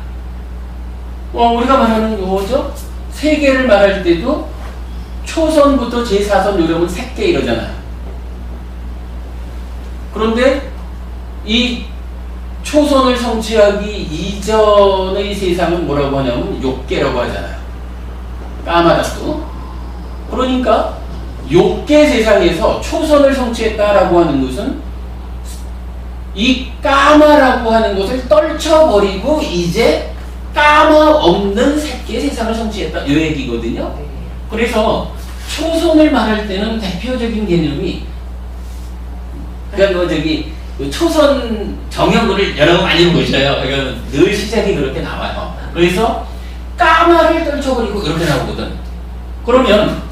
우리가 말하는 요거죠. 세계를 말할 때도 초선부터 제4선 요령은 색계 이러잖아요. 그런데 이 초선을 성취하기 이전의 세상은 뭐라고 하냐면 욕계라고 하잖아요. 까마득도. 그러니까 욕계 세상에서 초선을 성취했다라고 하는 것은 이 까마라고 하는 것을 떨쳐버리고 이제 까마 없는 새끼 세상을 성취했다. 이 얘기거든요. 그래서 초선을 말할 때는 대표적인 개념이 그러니까 그 초선 정형구를 여러 번 많이 보셔요. 그러니까 늘 시작이 그렇게 나와요. 그래서 까마를 떨쳐버리고 이렇게 나오거든. 그러면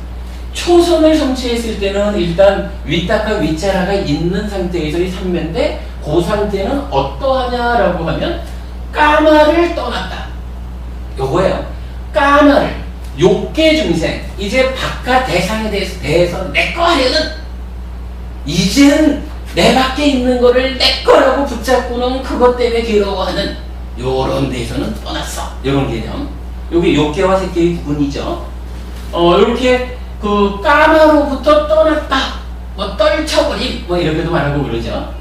초선을 성취했을 때는 일단 윗닭과 윗자라가 있는 상태에서의 삼매인데 그 상태는 어떠하냐라고 하면 까마를 떠났다. 요거예요. 까마를 욕계 중생 이제 바깥 대상에 대해서 내 거 하려는 이제는 내 밖에 있는 거를 내 거라고 붙잡고는 그것 때문에 괴로워하는 요런 데서는 떠났어. 요런 개념. 요게 욕계와 색계의 구분이죠. 요렇게 그 까마로부터 떠났다. 뭐 떨쳐버림. 뭐 이렇게도 말하고 그러죠.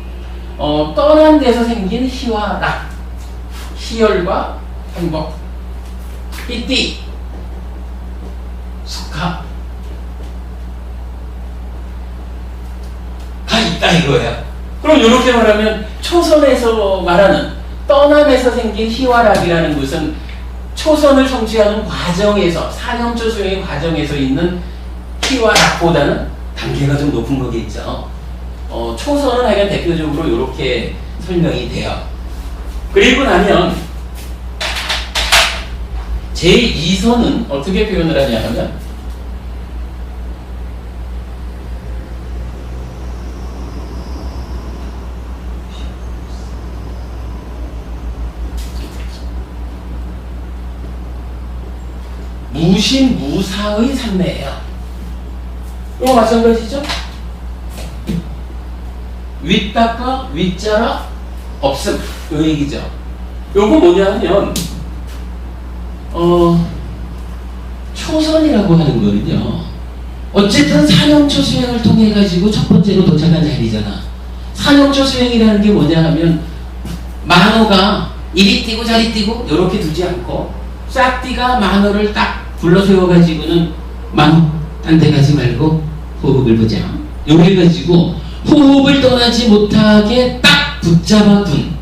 떠난 데서 생긴 희와 락. 희열과 행복. 삐띠. 숙하. 다 있다 이거예요. 그럼 이렇게 말하면 초선에서 말하는 떠남에서 생긴 희화락이라는 것은 초선을 성취하는 과정에서 사념초 수행의 과정에서 있는 희화락보다는 단계가 좀 높은 거겠죠. 초선은 하여간 대표적으로 이렇게 설명이 돼요. 그리고 나면 제2선은 어떻게 표현을 하냐 하면 무신무사의 삼매예요. 이거 마찬가지죠? 윗닭과 윗자락 없음. 요 얘기죠. 요거 뭐냐 하면 초선이라고 하는 거는요. 어쨌든 사념초 수행을 통해 가지고 첫 번째로 도착한 자리잖아. 사념초 수행이라는 게 뭐냐 하면 만호가 이리 뛰고 저리 뛰고 요렇게 두지 않고 싹띠가 만호를 딱 불러세워 가지고는 만호 딴 데 가지 말고 호흡을 보자. 요래 가지고 호흡을 떠나지 못하게 딱 붙잡아 둔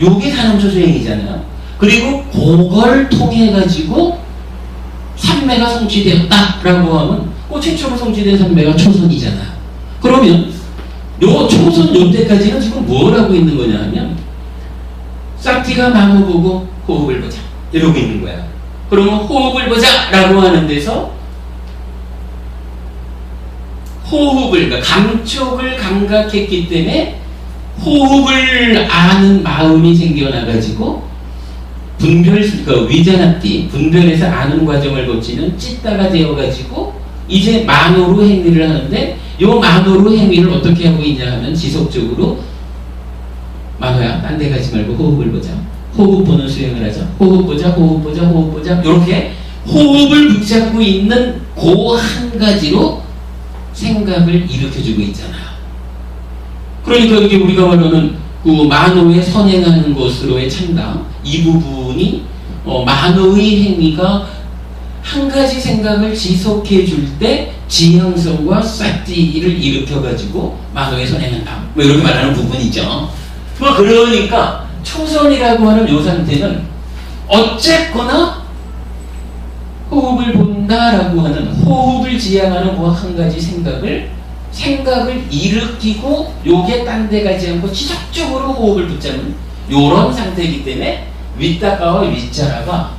요게 사념초 수행이잖아요. 그리고 그걸 통해 가지고 삼매가 성취되었다라고 하면 그 최초로 성취된 삼매가 초선이잖아요. 그러면 요 초선 요 때까지는 지금 뭘 하고 있는 거냐 하면 싹티가 마무 보고 호흡을 보자 이러고 있는 거야. 그러면 호흡을 보자 라고 하는 데서 호흡을 그러니까 감촉을 감각했기 때문에 호흡을 아는 마음이 생겨나가지고 분별, 그 위자납디, 분별해서 아는 과정을 거치는 찢다가 되어가지고 이제 만호로 행위를 하는데 요 만호로 행위를 어떻게 하고 있냐 하면 지속적으로 만호야 딴 데 가지 말고 호흡을 보자. 호흡 보는 수행을 하자. 호흡 보자, 호흡 보자, 호흡 보자. 이렇게 호흡을 붙잡고 있는 그 한 가지로 생각을 일으켜주고 있잖아요. 그러니까 이게 우리가 말하는 그 만호의 선행하는 것으로의 참당 이 부분이 만호의 행위가 한 가지 생각을 지속해 줄 때 지향성과 싹지를 일으켜 가지고 만호의 선행한다. 뭐 이렇게 말하는 부분이죠. 뭐 그러니까 초선이라고 하는 요 상태는 어쨌거나 호흡을 본다라고 하는 호흡을 지향하는 그 한 가지 생각을 일으키고 요게 딴 데 가지 않고 지속적으로 호흡을 붙잡는 요런 상태이기 때문에 윗닭가와 윗자라가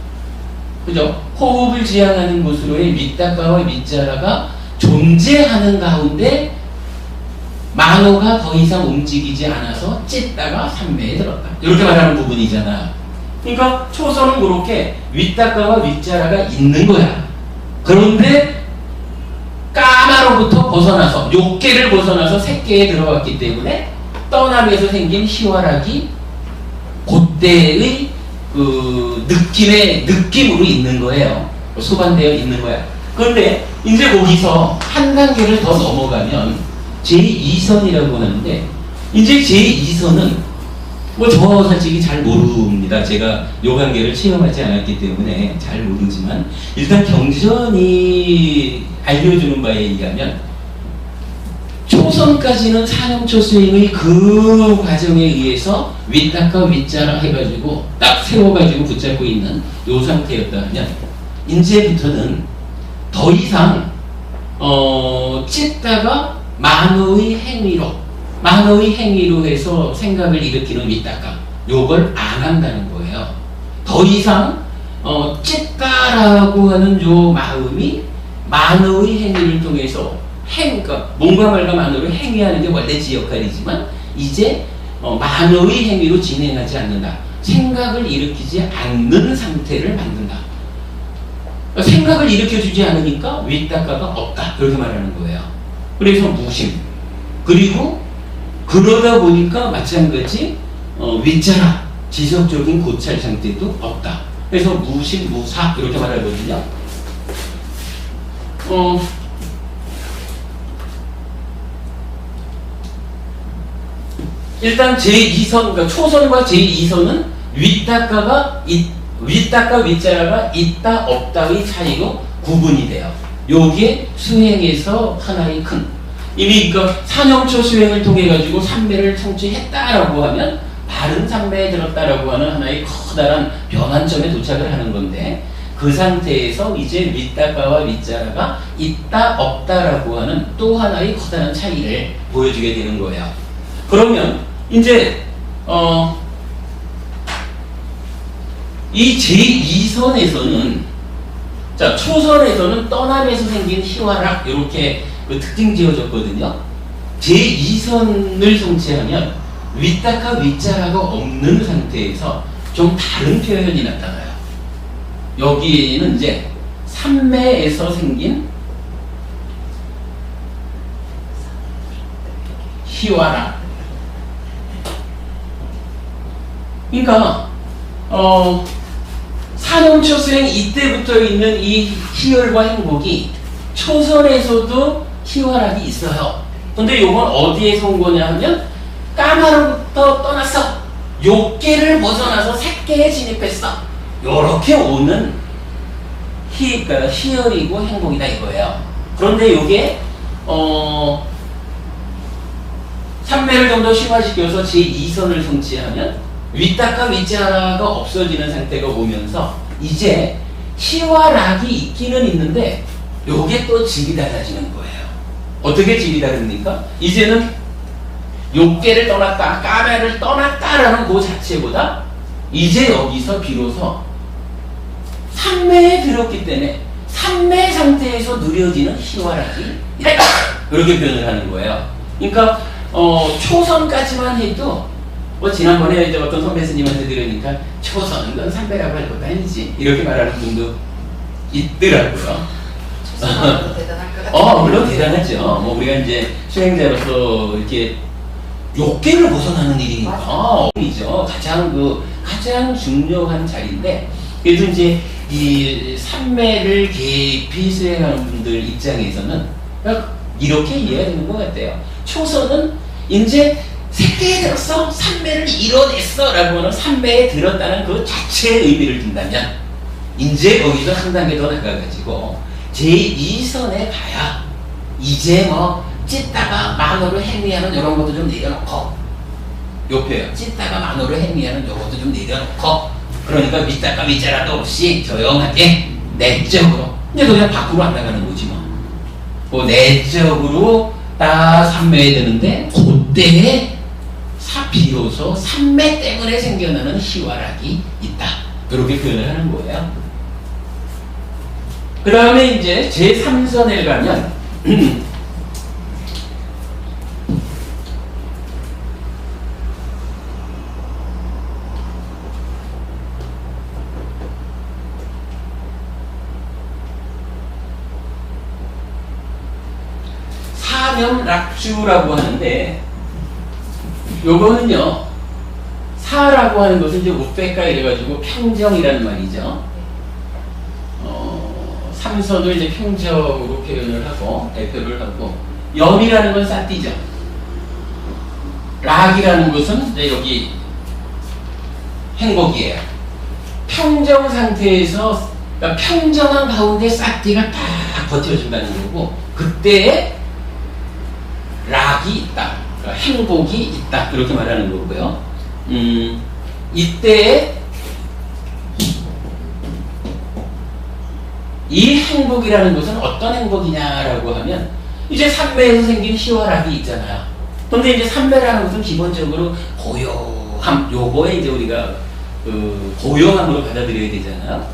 그죠? 호흡을 지향하는 곳으로의 윗닭가와 윗자라가 존재하는 가운데 만호가 더 이상 움직이지 않아서 찢다가 삼매에 들었다. 이렇게 말하는 부분이잖아. 그러니까 초선은 그렇게 윗닭가와 윗자라가 있는 거야. 그런데 까마로부터 벗어나서 욕계를 벗어나서 색계에 들어갔기 때문에 떠남에서 생긴 희화락이 그때의 그 느낌으로 있는 거예요. 수반되어 있는 거야. 그런데 이제 거기서 한 단계를 더 넘어가면 제2선이라고 하는데 이제 제2선은 뭐 저 솔직히 잘 모릅니다. 제가 요 관계를 체험하지 않았기 때문에 잘 모르지만 일단 경전이 알려주는 바에 의하면 초선까지는 사념초 수행의 그 과정에 의해서 윗닦아 윗자라 해가지고 딱 세워가지고 붙잡고 있는 요 상태였다 하면 이제부터는 더 이상 찢다가 만호의 행위로 해서 생각을 일으키는 윗닦아 요걸 안 한다는 거예요. 더 이상 찢다라고 하는 요 마음이 만호의 행위를 통해서 그러니까 몸과 말과 만호를 행위하는 게 원래 지 역할이지만 이제 만호의 행위로 진행하지 않는다. 생각을 일으키지 않는 상태를 만든다. 그러니까 생각을 일으켜주지 않으니까 윗닦아가 없다. 그렇게 말하는 거예요. 그래서 무심. 그리고 그러다 보니까 마찬가지 윗자라 지속적인 고찰 상태도 없다. 그래서 무심 무사 이렇게 말하거든요. 일단 제2선, 그러니까 초선과 제2선은 윗닦아 윗자라가 있다 없다의 차이로 구분이 돼요. 요게 수행에서 하나의 큰 이미 그러니까 사념초 수행을 통해 가지고 삼매를 성취했다라고 하면 바른 삼매에 들었다라고 하는 하나의 커다란 변환점에 도착을 하는 건데 그 상태에서 이제 윗닦아와 윗자라가 있다 없다라고 하는 또 하나의 커다란 차이를 보여주게 되는 거예요. 그러면 이제 이 제2선에서는 자 초선에서는 떠남에서 생긴 희화락 이렇게 그 특징 지어졌거든요. 제2선을 성취하면 윗닦아 윗자라가 없는 상태에서 좀 다른 표현이 나타나요. 여기에는 이제 삼매에서 생긴 희화락. 그러니까 사념초 수행 이때부터 있는 이 희열과 행복이 초선에서도 희화락이 있어요. 근데 요건 어디에서 온 거냐 하면 까마로부터 떠나서 욕계를 벗어나서 색계에 진입했어. 요렇게 오는 그러니까 희열이고 행복이다 이거예요. 그런데 요게 삼매를 좀 더 심화시켜서 제2선을 성취하면 윗닦아 윗자라가 없어지는 상태가 오면서 이제 희화락이 있기는 있는데 요게 또 질이 달라지는 거예요. 어떻게 질이 다릅니까? 이제는 욕계를 떠났다, 까매를 떠났다라는 그 자체보다 이제 여기서 비로소 삼매에 들었기 때문에 삼매 상태에서 누려지는 희화락이 있다. 그렇게 표현을 하는 거예요. 그러니까 초선까지만 해도 뭐 지난번에 이제 어떤 선배 스님한테 들으니까 초선은 건 삼매라고 할 것도 아니지 이렇게 말하는 분도 있더라고요. 초선은 대단할 것 같아요. 물론 대단하죠. 뭐 우리가 이제 수행자로서 이렇게 욕계를 벗어나는 일이니까 이죠. 가장 중요한 자리인데 그래도 이제 이 삼매를 깊이 수행하는 분들 입장에서는 이렇게 이해가 되는 것 같아요. 초선은 이제 색계에 들었어, 삼매를 이뤄냈어 라고 하는 삼매에 들었다는 그 자체의 의미를 둔다면 이제 거기서 한 단계 더 나가가지고 제2선에 가야 이제 뭐 찢다가 만호를 행위하는 이런 것도 좀 내려놓고 옆에요. 찢다가 만호를 행위하는 요것도 좀 내려놓고 그러니까 윗닦아 윗자라도 없이 조용하게 내적으로 이제 그냥 밖으로 안 나가는 거지 뭐. 그 내적으로 딱 삼매에 드는데 그때에 비로소 삼매 때문에 생겨나는 희화락이 있다. 그렇게 표현을 하는 거예요. 그 다음에 이제 제3선에 가면 사념락주라고 하는데 요거는요 사라고 하는 것은 이제 우페카 이래가지고 평정이라는 말이죠. 삼선을 이제 평정으로 표현을 하고 대표를 하고 염이라는 건 사띠죠. 락이라는 것은 이제 여기 행복이에요. 평정 상태에서, 그러니까 평정한 가운데 싹디가 딱 버텨준다는 거고, 그때에 락이 있다, 그러니까 행복이 있다, 그렇게 말하는 거고요. 이때에 이 행복이라는 것은 어떤 행복이냐라고 하면, 이제 삼매에서 생긴 희와 락이 있잖아요. 근데 이제 삼매라는 것은 기본적으로 고요함, 요거에 이제 우리가 그 고요함으로 받아들여야 되잖아요.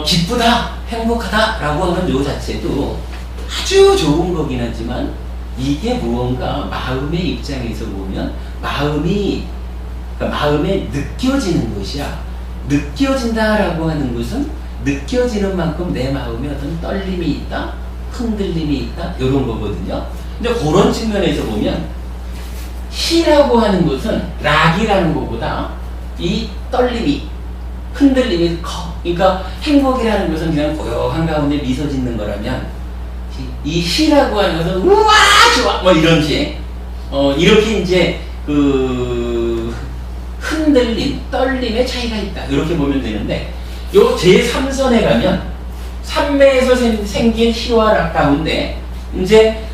기쁘다, 행복하다라고 하는 요 자체도 아주 좋은 거긴 하지만, 이게 무언가 마음의 입장에서 보면 그러니까 마음에 느껴지는 것이야. 느껴진다라고 하는 것은 느껴지는 만큼 내 마음에 어떤 떨림이 있다, 흔들림이 있다, 이런 거거든요. 근데 그런 측면에서 보면 희라고 하는 것은 락이라는 것보다 이 떨림이, 흔들림이 커. 그러니까 행복이라는 것은 그냥 고요한 가운데 미소 짓는 거라면, 이 희라고 하는 것은 우와 좋아 뭐 이런지 이렇게 이제 그 흔들림, 떨림의 차이가 있다, 이렇게 보면 되는데, 요 제3선에 가면 삼매에서 생긴 희와 락 가운데 이제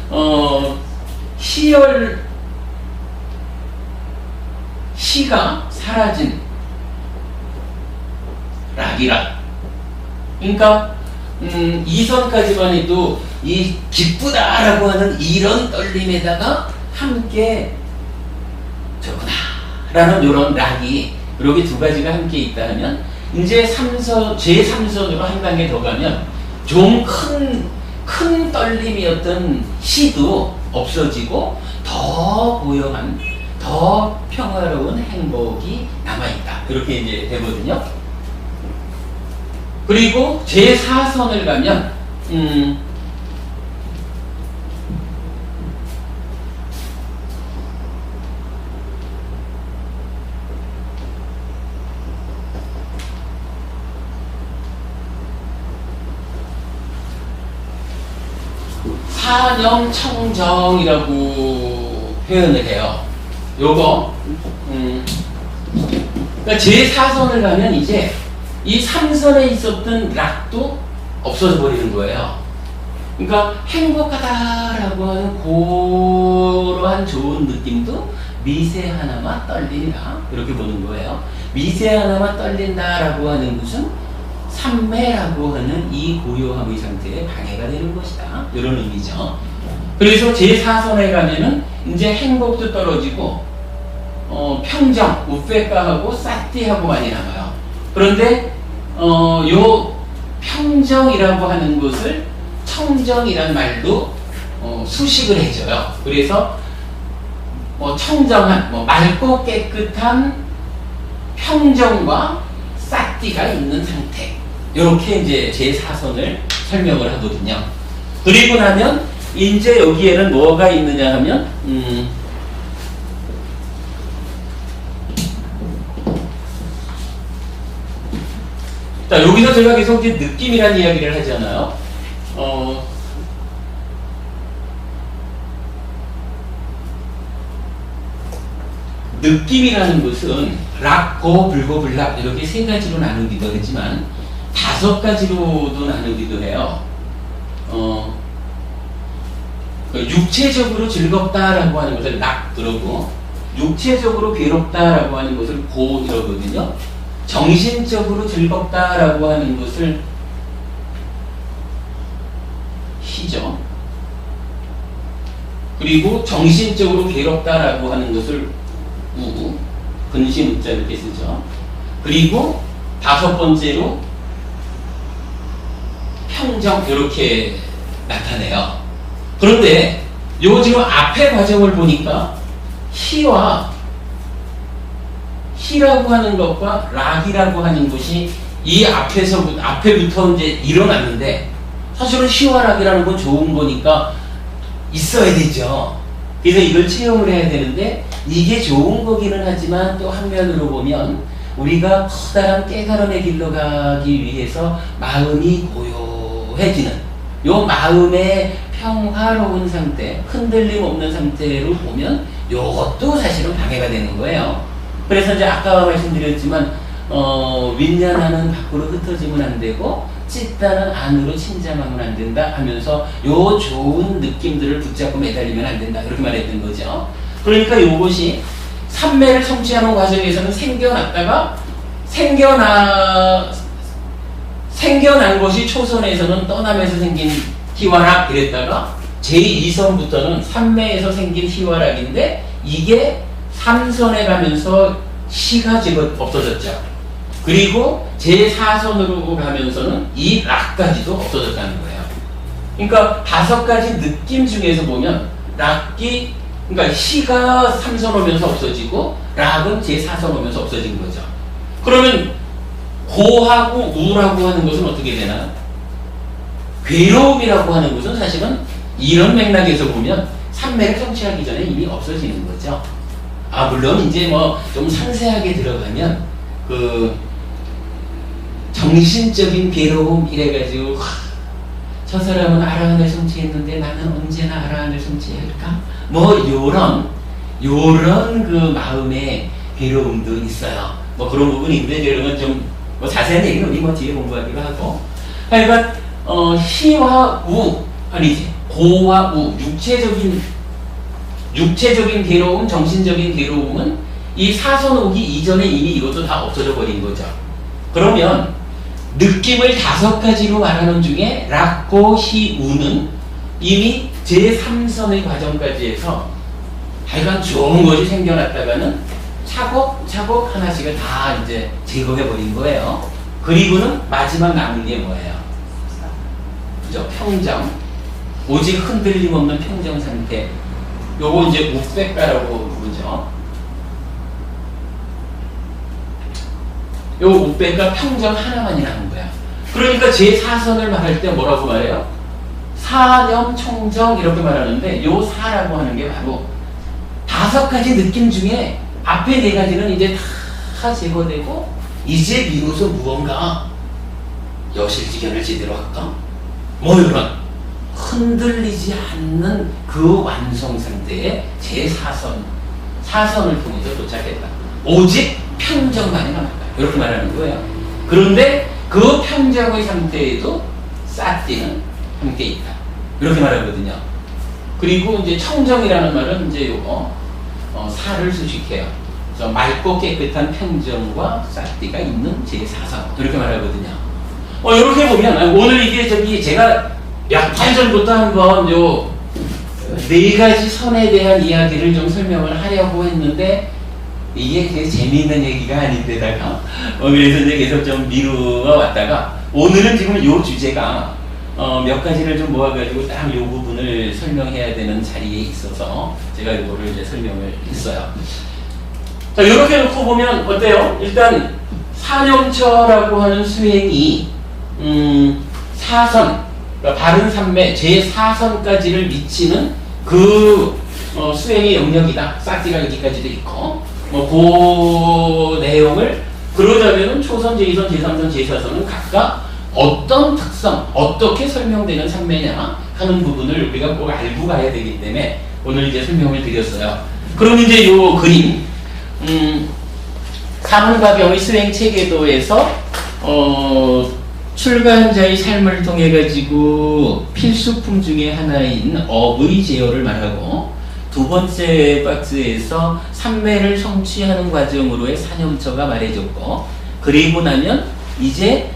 희가 사라진 락이라. 그러니까 이 선까지만 해도 이 기쁘다라고 하는 이런 떨림에다가 함께 저구나라는 이런 락이 이렇게 두 가지가 함께 있다 하면, 이제 제3선으로 한 단계 더 가면 좀 큰 떨림이었던 시도 없어지고 더 고요한, 더 평화로운 행복이 남아있다, 그렇게 이제 되거든요. 그리고 제4선을 가면 사념청정이라고 표현을 해요. 요거 그러니까 제4선을 가면 이제 이 3선에 있었던 락도 없어져 버리는 거예요. 그러니까 행복하다라고 하는 그러한 좋은 느낌도 미세하나마 떨린다, 이렇게 보는 거예요. 미세하나마 떨린다라고 하는 것은 삼매라고 하는 이 고요함의 상태에 방해가 되는 것이다, 이런 의미죠. 그래서 제4선에 가면은 이제 행복도 떨어지고 평정, 우페카하고 사티하고 많이 남아요. 그런데 요 평정이라고 하는 것을 청정이란 말로 수식을 해줘요. 그래서 청정한, 맑고 깨끗한 평정과 사티가 있는 상태, 이렇게 이제 제4선을 설명을 하거든요. 그리고 나면 이제 여기에는 뭐가 있느냐 하면 자, 여기서 제가 계속 이제 느낌이란 이야기를 하잖아요. 느낌이라는 것은 락고, 불고, 불락 이렇게 세 가지로 나누기도 하지만 5가지로도 나누기도 해요. 육체적으로 즐겁다라고 하는 것을 락 그러고, 육체적으로 괴롭다라고 하는 것을 고 이러거든요. 정신적으로 즐겁다라고 하는 것을 희죠. 그리고 정신적으로 괴롭다라고 하는 것을 우, 근심 우자 이렇게 쓰죠. 그리고 5번째로 평정, 이렇게 나타내요. 그런데 요 지금 앞에 과정을 보니까 희라고 하는 것과 락이라고 하는 것이 이 앞에부터 이제 일어났는데, 사실은 희와 락이라는 건 좋은 거니까 있어야 되죠. 그래서 이걸 체험을 해야 되는데, 이게 좋은 거기는 하지만 또 한면으로 보면 우리가 커다란 깨달음의 길로 가기 위해서 마음이 고요해지는, 요 마음의 평화로운 상태, 흔들림 없는 상태로 보면 요것도 사실은 방해가 되는 거예요. 그래서 이제 아까 말씀드렸지만 윗냐나는 밖으로 흩어지면 안 되고 찢다는 안으로 침잠하면 안 된다 하면서 요 좋은 느낌들을 붙잡고 매달리면 안 된다 이렇게 말했던 거죠. 그러니까 요것이 삼매를 성취하는 과정에서는 생겨났다가 생겨난 것이 초선에서는 떠나면서 생긴 희화락 이랬다가 제2선부터는 삼매에서 생긴 희화락인데 이게 삼선에 가면서 시가 지금 없어졌죠. 그리고 제4선으로 가면서는 이 락까지도 없어졌다는 거예요. 그러니까 5가지 느낌 중에서 보면 락이 그러니까 시가 3선 오면서 없어지고 락은 제4선 오면서 없어진 거죠. 그러면 고하고 우라고 하는 것은 어떻게 되나요? 괴로움이라고 하는 것은 사실은 이런 맥락에서 보면 삼매를 성취하기 전에 이미 없어지는 거죠. 물론 이제 뭐 좀 상세하게 들어가면 그 정신적인 괴로움 이래가지고 저 사람은 아라한을 성취했는데 나는 언제나 아라한을 성취할까? 뭐 요런 그 마음의 괴로움도 있어요. 뭐 그런 부분이 있는데 이런 건 좀 뭐 자세한 얘기는 우리 뭐 뒤에 공부하기로 하고. 하여간 희와 우 아니지 고와 우 육체적인 괴로움, 정신적인 괴로움은 이 사선 오기 이전에 이미 이것도 다 없어져 버린 거죠. 그러면 느낌을 5가지로 말하는 중에 락고 희 우는 이미 제3선의 과정까지 해서 하여간 좋은 것이 생겨났다가는 차곡차곡 하나씩을 다 이제 제거해버린 거예요. 그리고는 마지막 남은 게 뭐예요? 그죠? 평정. 오직 흔들림 없는 평정 상태. 요거 이제 우백가라고 부르죠. 요 우백가 평정 하나만이 남은 거야. 그러니까 제4선을 말할 때 뭐라고 말해요? 사념, 총정 이렇게 말하는데 요 사라고 하는 게 바로 5가지 느낌 중에 앞에 4가지는 이제 다 제거되고 이제 비로소 무언가 여실지견을 제대로 할까? 뭐 이런 흔들리지 않는 그 완성 상태의 제4선을 통해서 도착했다. 오직 평정만이 남았다. 이렇게 말하는 거예요. 그런데 그 평정의 상태에도 사띠는 함께 있다. 이렇게 말하거든요. 그리고 이제 청정이라는 말은 이제 요거 사를 수식해요. 그래서 맑고 깨끗한 평정과 사띠가 있는 제4선 이렇게 말하거든요. 이렇게 보면 오늘 이게 제가 몇 달 전부터 한번 요 4가지 선에 대한 이야기를 좀 설명을 하려고 했는데 이게 되게 재미있는 얘기가 아닌데다가 그래서 이제 계속 좀 미루어 왔다가 오늘은 지금 요 주제가 몇 가지를 좀 모아가지고 딱 요 부분을 설명해야 되는 자리에 있어서 제가 이거를 이제 설명을 했어요. 자, 이렇게 놓고 보면 어때요? 일단 사념처라고 하는 수행이 4선, 그러니까 바른 삼매 제4선까지를 미치는 그 수행의 영역이다. 사띠가 여기까지도 있고 그 내용을 그러자면은 초선, 제2선, 제3선, 제4선은 각각 어떤 특성, 어떻게 설명되는 삼매냐 하는 부분을 우리가 꼭 알고 가야 되기 때문에 오늘 이제 설명을 드렸어요. 그럼 이제 요 그림, 사문가병의 수행 체계도에서 출가자의 삶을 통해 가지고 필수품 중에 하나인 업의 제어를 말하고 두 번째 박스에서 삼매를 성취하는 과정으로의 사념처가 말해줬고 그리고 나면 이제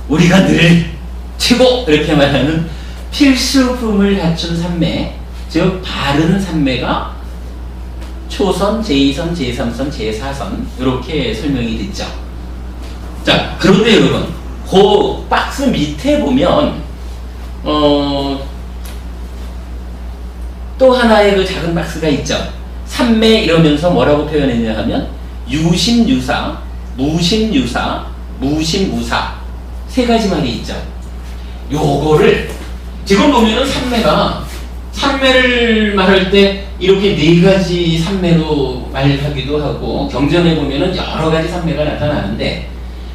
우리가 늘 최고 이렇게 말하는 필수품을 갖춘 삼매, 즉 바른 삼매가 초선, 제2선, 제3선, 제4선 이렇게 설명이 됐죠. 자, 그런데 여러분 그 박스 밑에 보면 또 하나의 그 작은 박스가 있죠. 삼매 이러면서 뭐라고 표현했냐 하면 유심유사, 무심유사, 무심무사 3가지 말이 있죠. 요거를 지금 보면은 삼매를 말할 때 이렇게 4가지 삼매로 말하기도 하고 경전에 보면은 여러 가지 삼매가 나타나는데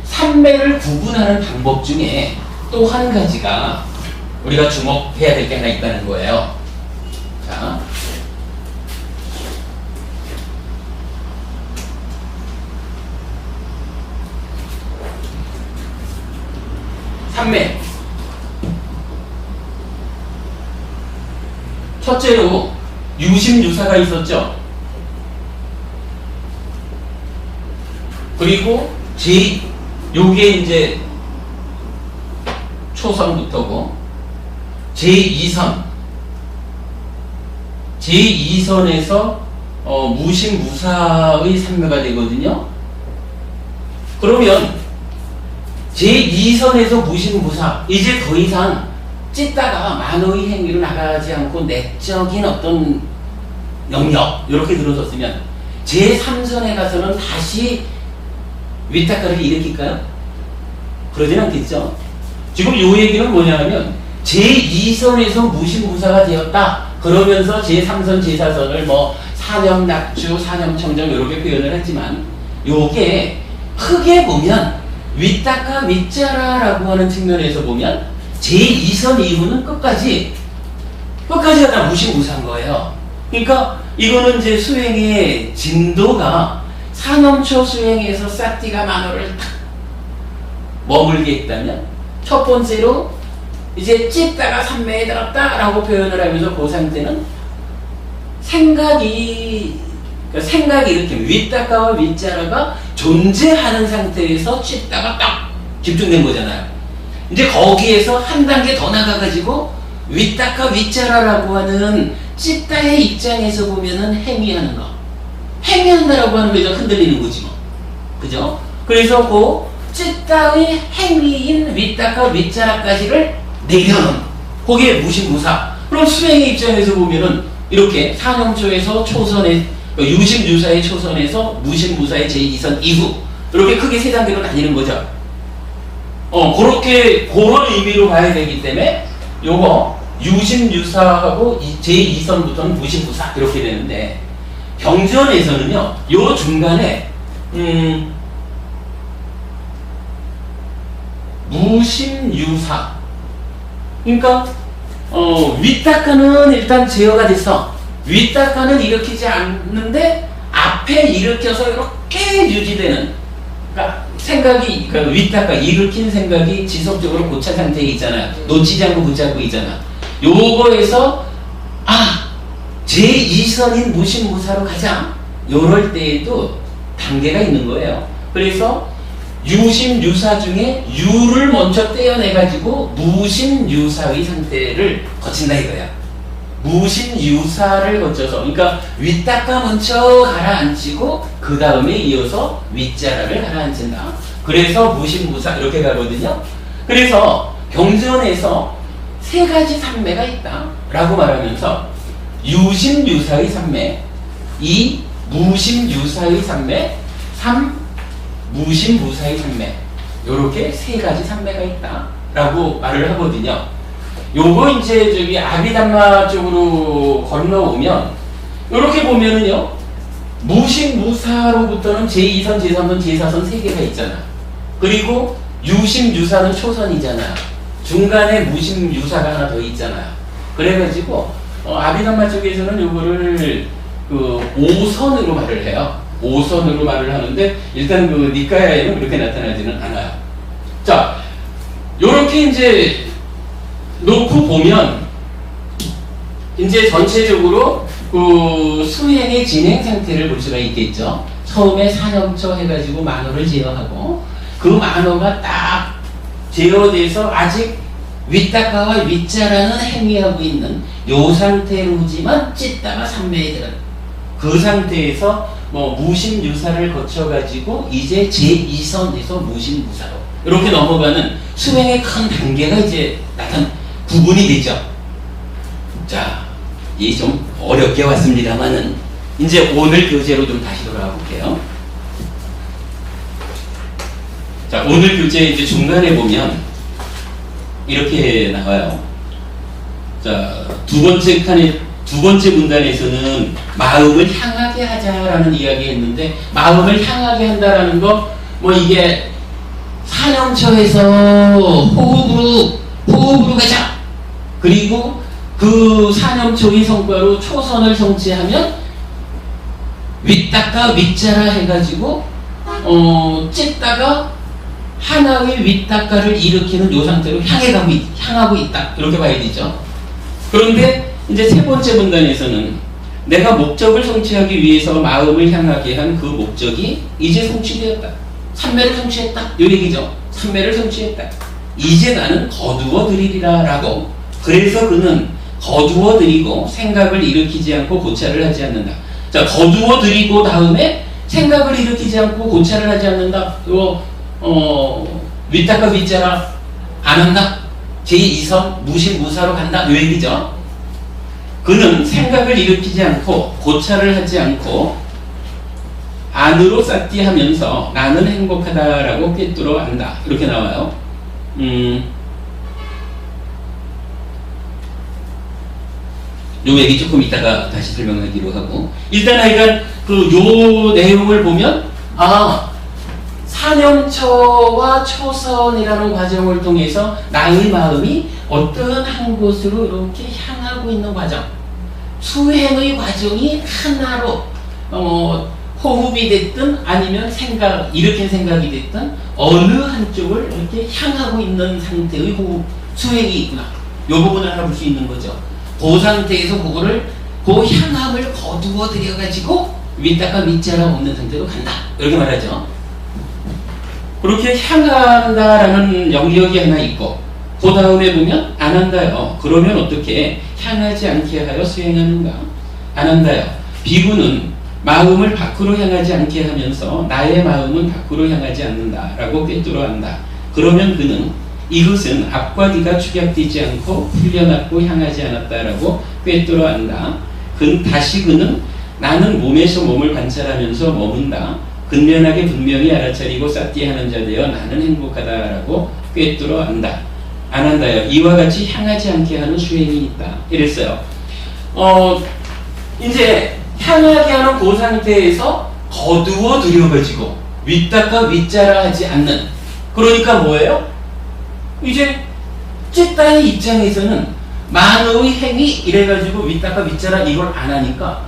삼매를 구분하는 방법 중에 또 한 가지가 우리가 주목해야 될 게 하나 있다는 거예요. 자, 삼매. 첫째로 유심유사가 있었죠. 그리고 요게 이제 초선부터고 제2선에서 무심무사의 삼매가 되거든요. 그러면 제2선에서 무심무사, 이제 더 이상 찢다가 만호의 행위로 나가지 않고 내적인 어떤 영역 이렇게 들어섰으면 제3선에 가서는 다시 윗닦아를 일으킬까요? 그러진 않겠죠. 지금 요 얘기는 뭐냐면 제2선에서 무심무사가 되었다 그러면서 제3선, 제4선을 뭐 사념낙주, 사념청정 이렇게 표현을 했지만 요게 크게 보면 윗닦아 윗자라라고 하는 측면에서 보면 제2선 이후는 끝까지 다 무심무사한 거예요. 그러니까 이거는 이제 수행의 진도가 사념초 수행에서 싹디가 만호를 탁 머물게 했다면 첫 번째로 이제 찢다가 삼매에 들었다 라고 표현을 하면서 그 상태는 생각이 이렇게 윗닦아와 윗자라가 존재하는 상태에서 찢다가 딱 집중된 거잖아요. 이제 거기에서 한 단계 더 나가가지고 윗닦아 윗자라라고 하는 찢다의 입장에서 보면은 행위하는 거. 행위한다라고 하는 거죠. 흔들리는 거지 뭐. 그죠? 그래서 그 찢다의 행위인 윗닦아 윗자라까지를 내려놓은 그게 무심무사. 그럼 수행의 입장에서 보면은 이렇게 사념초에서 초선에 유심유사의 초선에서 무심무사의 제2선 이후 이렇게 크게 세 단계로 나뉘는 거죠. 그렇게 그런 의미로 봐야 되기 때문에 요거 유심유사하고 제2선부터는 무심무사 이렇게 되는데 경전에서는요 요 중간에 무심유사 그러니까 윗닦아는 일단 제어가 됐어. 윗닦아는 일으키지 않는데 앞에 일으켜서 이렇게 유지되는 그러니까 생각이 윗닦아 일으킨 생각이 지속적으로 고착 상태에 있잖아요. 놓치지 않고 붙잡고 있잖아. 요거에서 제2선인 무심무사로 가자. 요럴 때에도 단계가 있는 거예요. 그래서 유심유사 중에 유를 먼저 떼어내가지고 무심유사의 상태를 거친다 이거야. 무심유사를 거쳐서 그러니까 윗닦아 먼저 가라앉히고 그 다음에 이어서 윗자라를 가라앉힌다. 그래서 무심무사 이렇게 가거든요. 그래서 경전에서 세 가지 삼매가 있다 라고 말하면서 유심유사의 삼매, 2. 무심유사의 삼매, 3. 무심무사의 삼매 요렇게 세 가지 삼매가 있다 라고 말을 하거든요. 요거 이제 저기 아비담마 쪽으로 건너오면 요렇게 보면은요 무심무사로부터는 제2선, 제3선, 제4선 세 개가 있잖아. 그리고 유심유사는 초선이잖아. 중간에 무심유사가 하나 더 있잖아요. 그래가지고 아비담마 쪽에서는 요거를 그 5선으로 말을 해요. 5선으로 말을 하는데 일단 그 니까야에는 그렇게 나타나지는 않아요. 자, 요렇게 이제 놓고 보면 이제 전체적으로 그 수행의 진행 상태를 볼 수가 있겠죠. 처음에 사념초 해가지고 만호를 제어하고 그 만호가 딱 제어돼서 아직 윗닦아와 윗자라는 행위하고 있는 요 상태로지만 찢다가 삼매에 들어가 그 상태에서 무심유사를 거쳐가지고 이제 제2선에서 무심무사로 이렇게 넘어가는 수행의 큰 단계가 이제 구분이 되죠. 자, 이 좀 어렵게 왔습니다만은 이제 오늘 교재로 좀 다시 돌아가 볼게요. 자, 오늘 교재 이제 중간에 보면 이렇게 나와요. 자, 두 번째 문단에서는 마음을 향하게 하자라는 이야기 했는데 마음을 향하게 한다라는 거 이게 사념처에서 호흡으로 가자. 그리고 그 사념초의 성과로 초선을 성취하면 윗닦아 윗자라 해가지고 찢다가 하나의 윗닦아를 일으키는 요 상태로 향하고 있다. 이렇게 봐야 되죠. 그런데 이제 세 번째 문단에서는 내가 목적을 성취하기 위해서 마음을 향하게 한 그 목적이 이제 성취되었다. 삼매를 성취했다. 요 얘기죠. 삼매를 성취했다. 이제 나는 거두어 드리리라 라고. 그래서 그는 거두어 드리고 생각을 일으키지 않고 고찰을 하지 않는다. 자, 거두어 드리고 다음에 생각을 일으키지 않고 고찰을 하지 않는다. 이거 윗닦아 윗자라 안 한다. 제2선 무신무사로 간다. 요 얘기죠. 그는 생각을 일으키지 않고 고찰을 하지 않고 안으로 쌌디하면서 나는 행복하다라고 꿰뚫어 안다. 이렇게 나와요. 요 얘기 조금 이따가 다시 설명하기로 하고, 일단 하여간 요 내용을 보면 사념처와 초선이라는 과정을 통해서 나의 마음이 어떤 한 곳으로 이렇게 향하고 있는 과정, 수행의 과정이 하나로 호흡이 됐든 아니면 일으킨 생각이 됐든 어느 한쪽을 이렇게 향하고 있는 상태의 호흡, 수행이 있구나. 이 부분을 알아볼 수 있는 거죠. 그 상태에서 그 향함을 거두어 들여가지고 윗닦아 윗자락 없는 상태로 간다. 이렇게 말하죠. 그렇게 향한다라는 영역이 하나 있고, 그 다음에 보면 안 한다요. 그러면 어떻게 향하지 않게 하여 수행하는가? 안 한다요. 비구는 마음을 밖으로 향하지 않게 하면서 나의 마음은 밖으로 향하지 않는다라고 꿰뚫어 안다. 그러면 그는 이것은 앞과 뒤가 축약되지 않고 풀려났고 향하지 않았다라고 꿰뚫어 안다. 그는 나는 몸에서 몸을 관찰하면서 머문다. 근면하게 분명히 알아차리고 쌌디하는 자 되어 나는 행복하다라고 꿰뚫어 안다. 안 한다요. 이와 같이 향하지 않게 하는 수행이 있다. 이랬어요. 이제 향하게 하는 그 상태에서 거두어 들여가지고 윗닦아 윗자라 하지 않는. 그러니까 뭐예요? 이제 찌따의 입장에서는 만의 행위 이래가지고 윗닦아 윗자라 이걸 안 하니까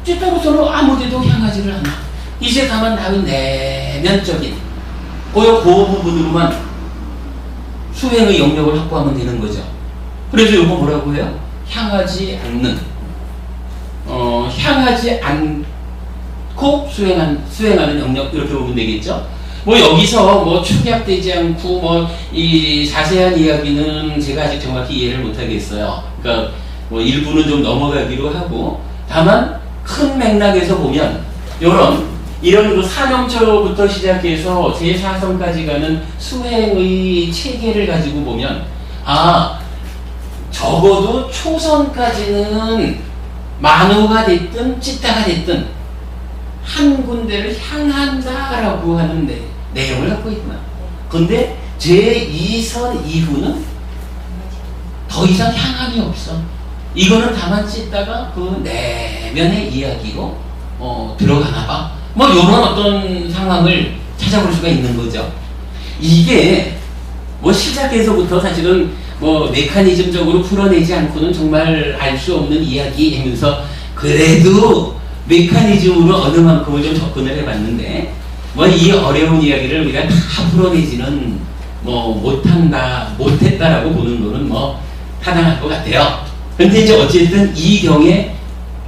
찌따로서는 아무데도 향하지를 않아. 이제 다만 나의 내면적인 그 부분으로만 수행의 영역을 확보하면 되는 거죠. 그래서 이거 뭐라고 해요? 향하지 않는, 향하지 않고 수행하는 영역, 이렇게 보면 되겠죠. 뭐 여기서 축약되지 않고 이 자세한 이야기는 제가 아직 정확히 이해를 못하겠어요. 그러니까 일부는 좀 넘어가기로 하고, 다만 큰 맥락에서 보면 이런 사념처부터 시작해서 제4성까지 가는 수행의 체계를 가지고 보면 적어도 초선까지는 만호가 됐든 찌따가 됐든 한 군데를 향한다라고 하는 내용을 갖고 있구나. 근데 제2선 이후는 더 이상 향함이 없어. 이거는 다만 찌따가 그 내면의 이야기로 들어가나 봐. 이런 어떤 상황을 찾아볼 수가 있는 거죠. 이게 시작에서부터 사실은 메커니즘적으로 풀어내지 않고는 정말 알 수 없는 이야기이면서 그래도 메커니즘으로 어느 만큼을 좀 접근을 해봤는데 이 어려운 이야기를 우리가 다 풀어내지는 못했다라고 보는 거는 타당할 것 같아요. 근데 이제 어쨌든 이 경의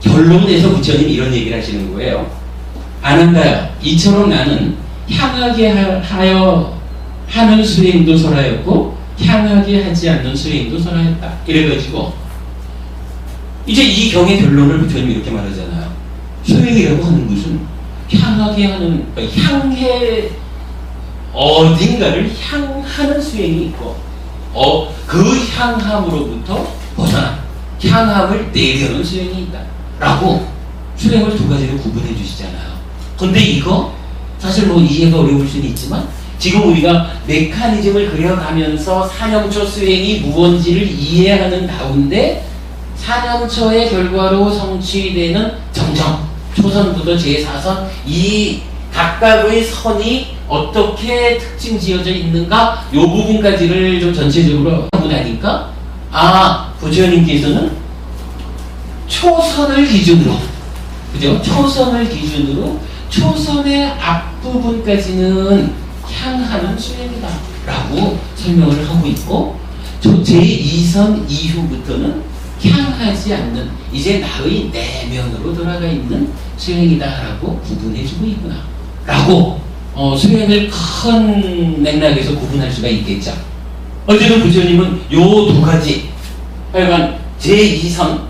결론에서 부처님이 이런 얘기를 하시는 거예요. 안 한다요. 이처럼 나는 향하게 하여 하는 수행도 설하였고 향하게 하지 않는 수행도 설하였다. 이래가지고 이제 이 경의 결론을 부처님이 이렇게 말하잖아요. 수행이라고 하는 것은 향하게 하는, 향해 어딘가를 향하는 수행이 있고 그 향함으로부터 벗어나 향함을 내려는 수행이 있다 라고 수행을 두 가지로 구분해 주시잖아요. 근데 이거 사실 이해가 어려울 수는 있지만 지금 우리가 메커니즘을 그려가면서 사념처 수행이 무언지를 이해하는 가운데 사념처의 결과로 성취되는 정정, 초선부터 제4선 이 각각의 선이 어떻게 특징 지어져 있는가 이 부분까지를 좀 전체적으로 하고 나니까 부처님께서는 초선을 기준으로, 그죠? 초선을 기준으로 초선의 앞부분까지는 향하는 수행이다 라고 설명을 하고 있고, 제2선 이후부터는 향하지 않는 이제 나의 내면으로 돌아가 있는 수행이다 라고 구분해주고 있구나 라고 수행을 큰 맥락에서 구분할 수가 있겠죠. 어쨌든 부처님은 요 두 가지, 하여간 제2선,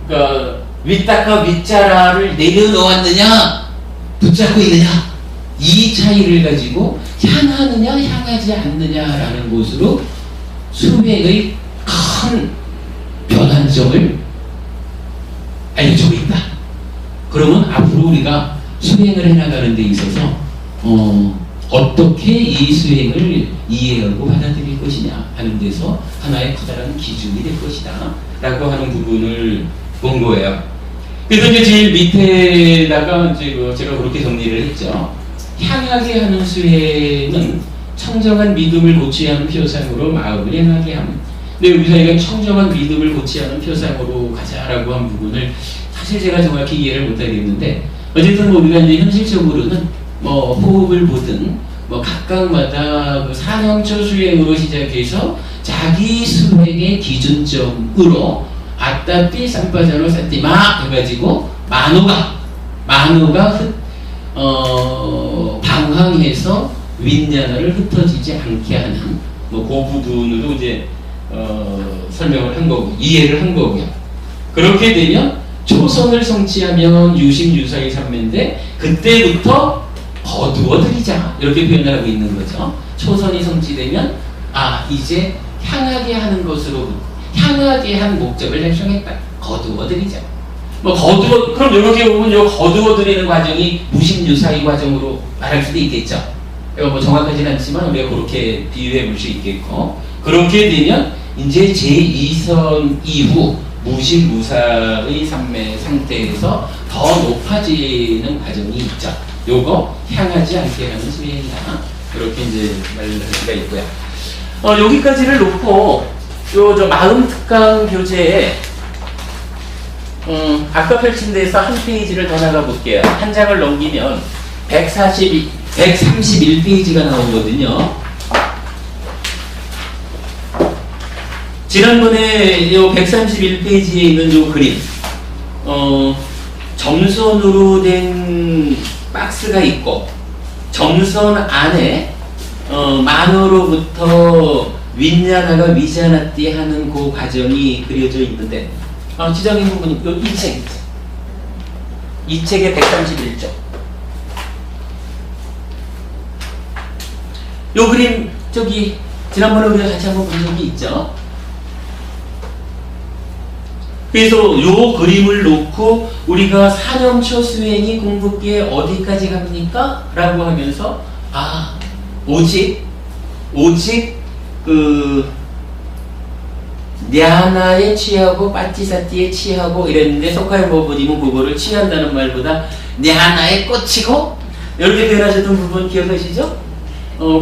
그러니까 윗다카 윗자라를 내려놓았느냐 붙잡고 있느냐, 이 차이를 가지고 향하느냐 향하지 않느냐라는 것으로 수행의 큰 변환점을 알려주고 있다. 그러면 앞으로 우리가 수행을 해나가는 데 있어서 어떻게 이 수행을 이해하고 받아들일 것이냐 하는 데서 하나의 커다란 기준이 될 것이다 라고 하는 부분을 본 거예요. 그래서 이제 제일 밑에다가 이제 제가 그렇게 정리를 했죠. 향하게 하는 수행은 청정한 믿음을 고취하는 표상으로 마음을 행하게 함. 근데 여기서 이건 청정한 믿음을 고취하는 표상으로 가자라고 한 부분을 사실 제가 정확히 이해를 못하겠는데, 어쨌든 우리가 이제 현실적으로는 호흡을 보든 각각마다 그 산영초 수행으로 시작해서 자기 수행의 기준점으로 아따삐 삼빠자로 쌌디마 해가지고 만호가 방황해서 윈냐나를 흩어지지 않게 하는 그 부분으로 이제 설명을 한 거고, 이해를 한 거고요. 그렇게 되면 초선을 성취하면 유심유사의 삼매인데, 그때부터 거두어들이자 이렇게 표현을 하고 있는 거죠. 초선이 성취되면 이제 향하게 하는 것으로, 향하게 한 목적을 달성했다. 거두어들이자. 그럼 이렇게 보면 요 거두어들이는 과정이 무심유사의 과정으로 말할 수도 있겠죠. 이거 정확하진 않지만 우리가 그렇게 비유해 볼 수 있겠고, 그렇게 되면 이제 제2선 이후 무실무사의 삼매 상태에서 더 높아지는 과정이 있죠. 요거 향하지 않게 하는 수행이다. 이렇게 이제 말을 할 수가 있고요. 여기까지를 놓고 저 마음 특강 교재에 아까 펼친 데에서 한 페이지를 더 나가 볼게요. 한 장을 넘기면 131페이지가 나오거든요. 지난번에 요 131페이지에 있는 요 그림, 점선으로 된 박스가 있고, 점선 안에 만호로부터 윈냐나가 위자나띠 하는 그 과정이 그려져 있는데, 지정인 부분이 요 이 책의 131쪽. 요 그림 지난번에 우리가 같이 한번 본 적이 있죠. 그래서 요 그림을 놓고 우리가 사념초 수행이 궁극기에 어디까지 갑니까? 라고 하면서 오직 그 냐나에 취하고 빠티사띠에 취하고 이랬는데, 속하의 버버님은 그거를 취한다는 말보다 냐나에 꽂히고 이렇게 표현하셨던 부분 기억하시죠?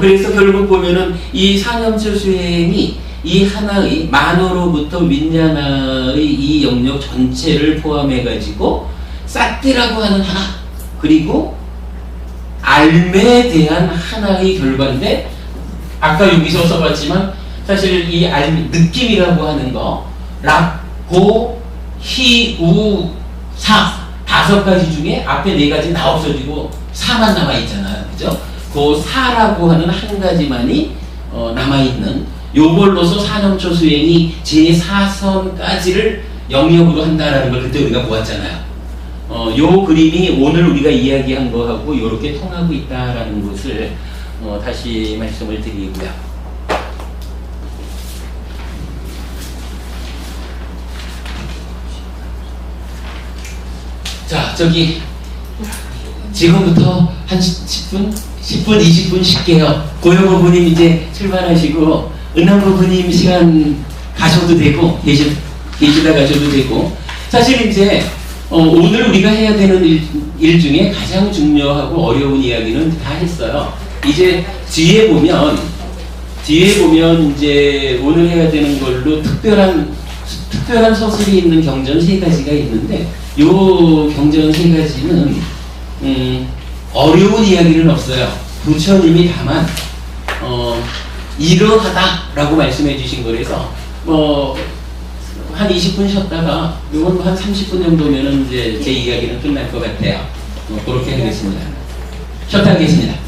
그래서 결국 보면은 이 사념초 수행이 이 하나의 만호로부터 윈냐나의 이 영역 전체를 포함해가지고 사띠라고 하는 하나, 그리고 알매에 대한 하나의 결과인데, 아까 여기서 써봤지만 사실 이 느낌이라고 하는 거, 락, 고, 히, 우, 사, 5가지 중에 앞에 4가지는 다 없어지고 사만 남아있잖아요. 그죠? 그 사라고 하는 한 가지만이 남아있는, 요걸로서 사념초 수행이 제4선까지를 영역으로 한다라는 걸 그때 우리가 보았잖아요. 요 그림이 오늘 우리가 이야기한 거하고 요렇게 통하고 있다라는 것을 다시 말씀을 드리고요. 자, 지금부터 한 10분, 20분 쉴게요. 고영 부부님 이제 출발하시고, 은한 부부님 시간 가셔도 되고, 계시다 가셔도 되고, 사실 이제 오늘 우리가 해야 되는 일 중에 가장 중요하고 어려운 이야기는 다 했어요. 이제 뒤에 보면 이제 오늘 해야 되는 걸로 특별한 서술이 있는 경전 3가지가 있는데, 요 경전 3가지는 어려운 이야기는 없어요. 부처님이 다만 이러하다라고 말씀해 주신 거라서 한 20분 쉬었다가 이건 한 30분 정도면은 이제 제 이야기는 끝날 것 같아요. 그렇게 하겠습니다. 쉬었다 하겠습니다.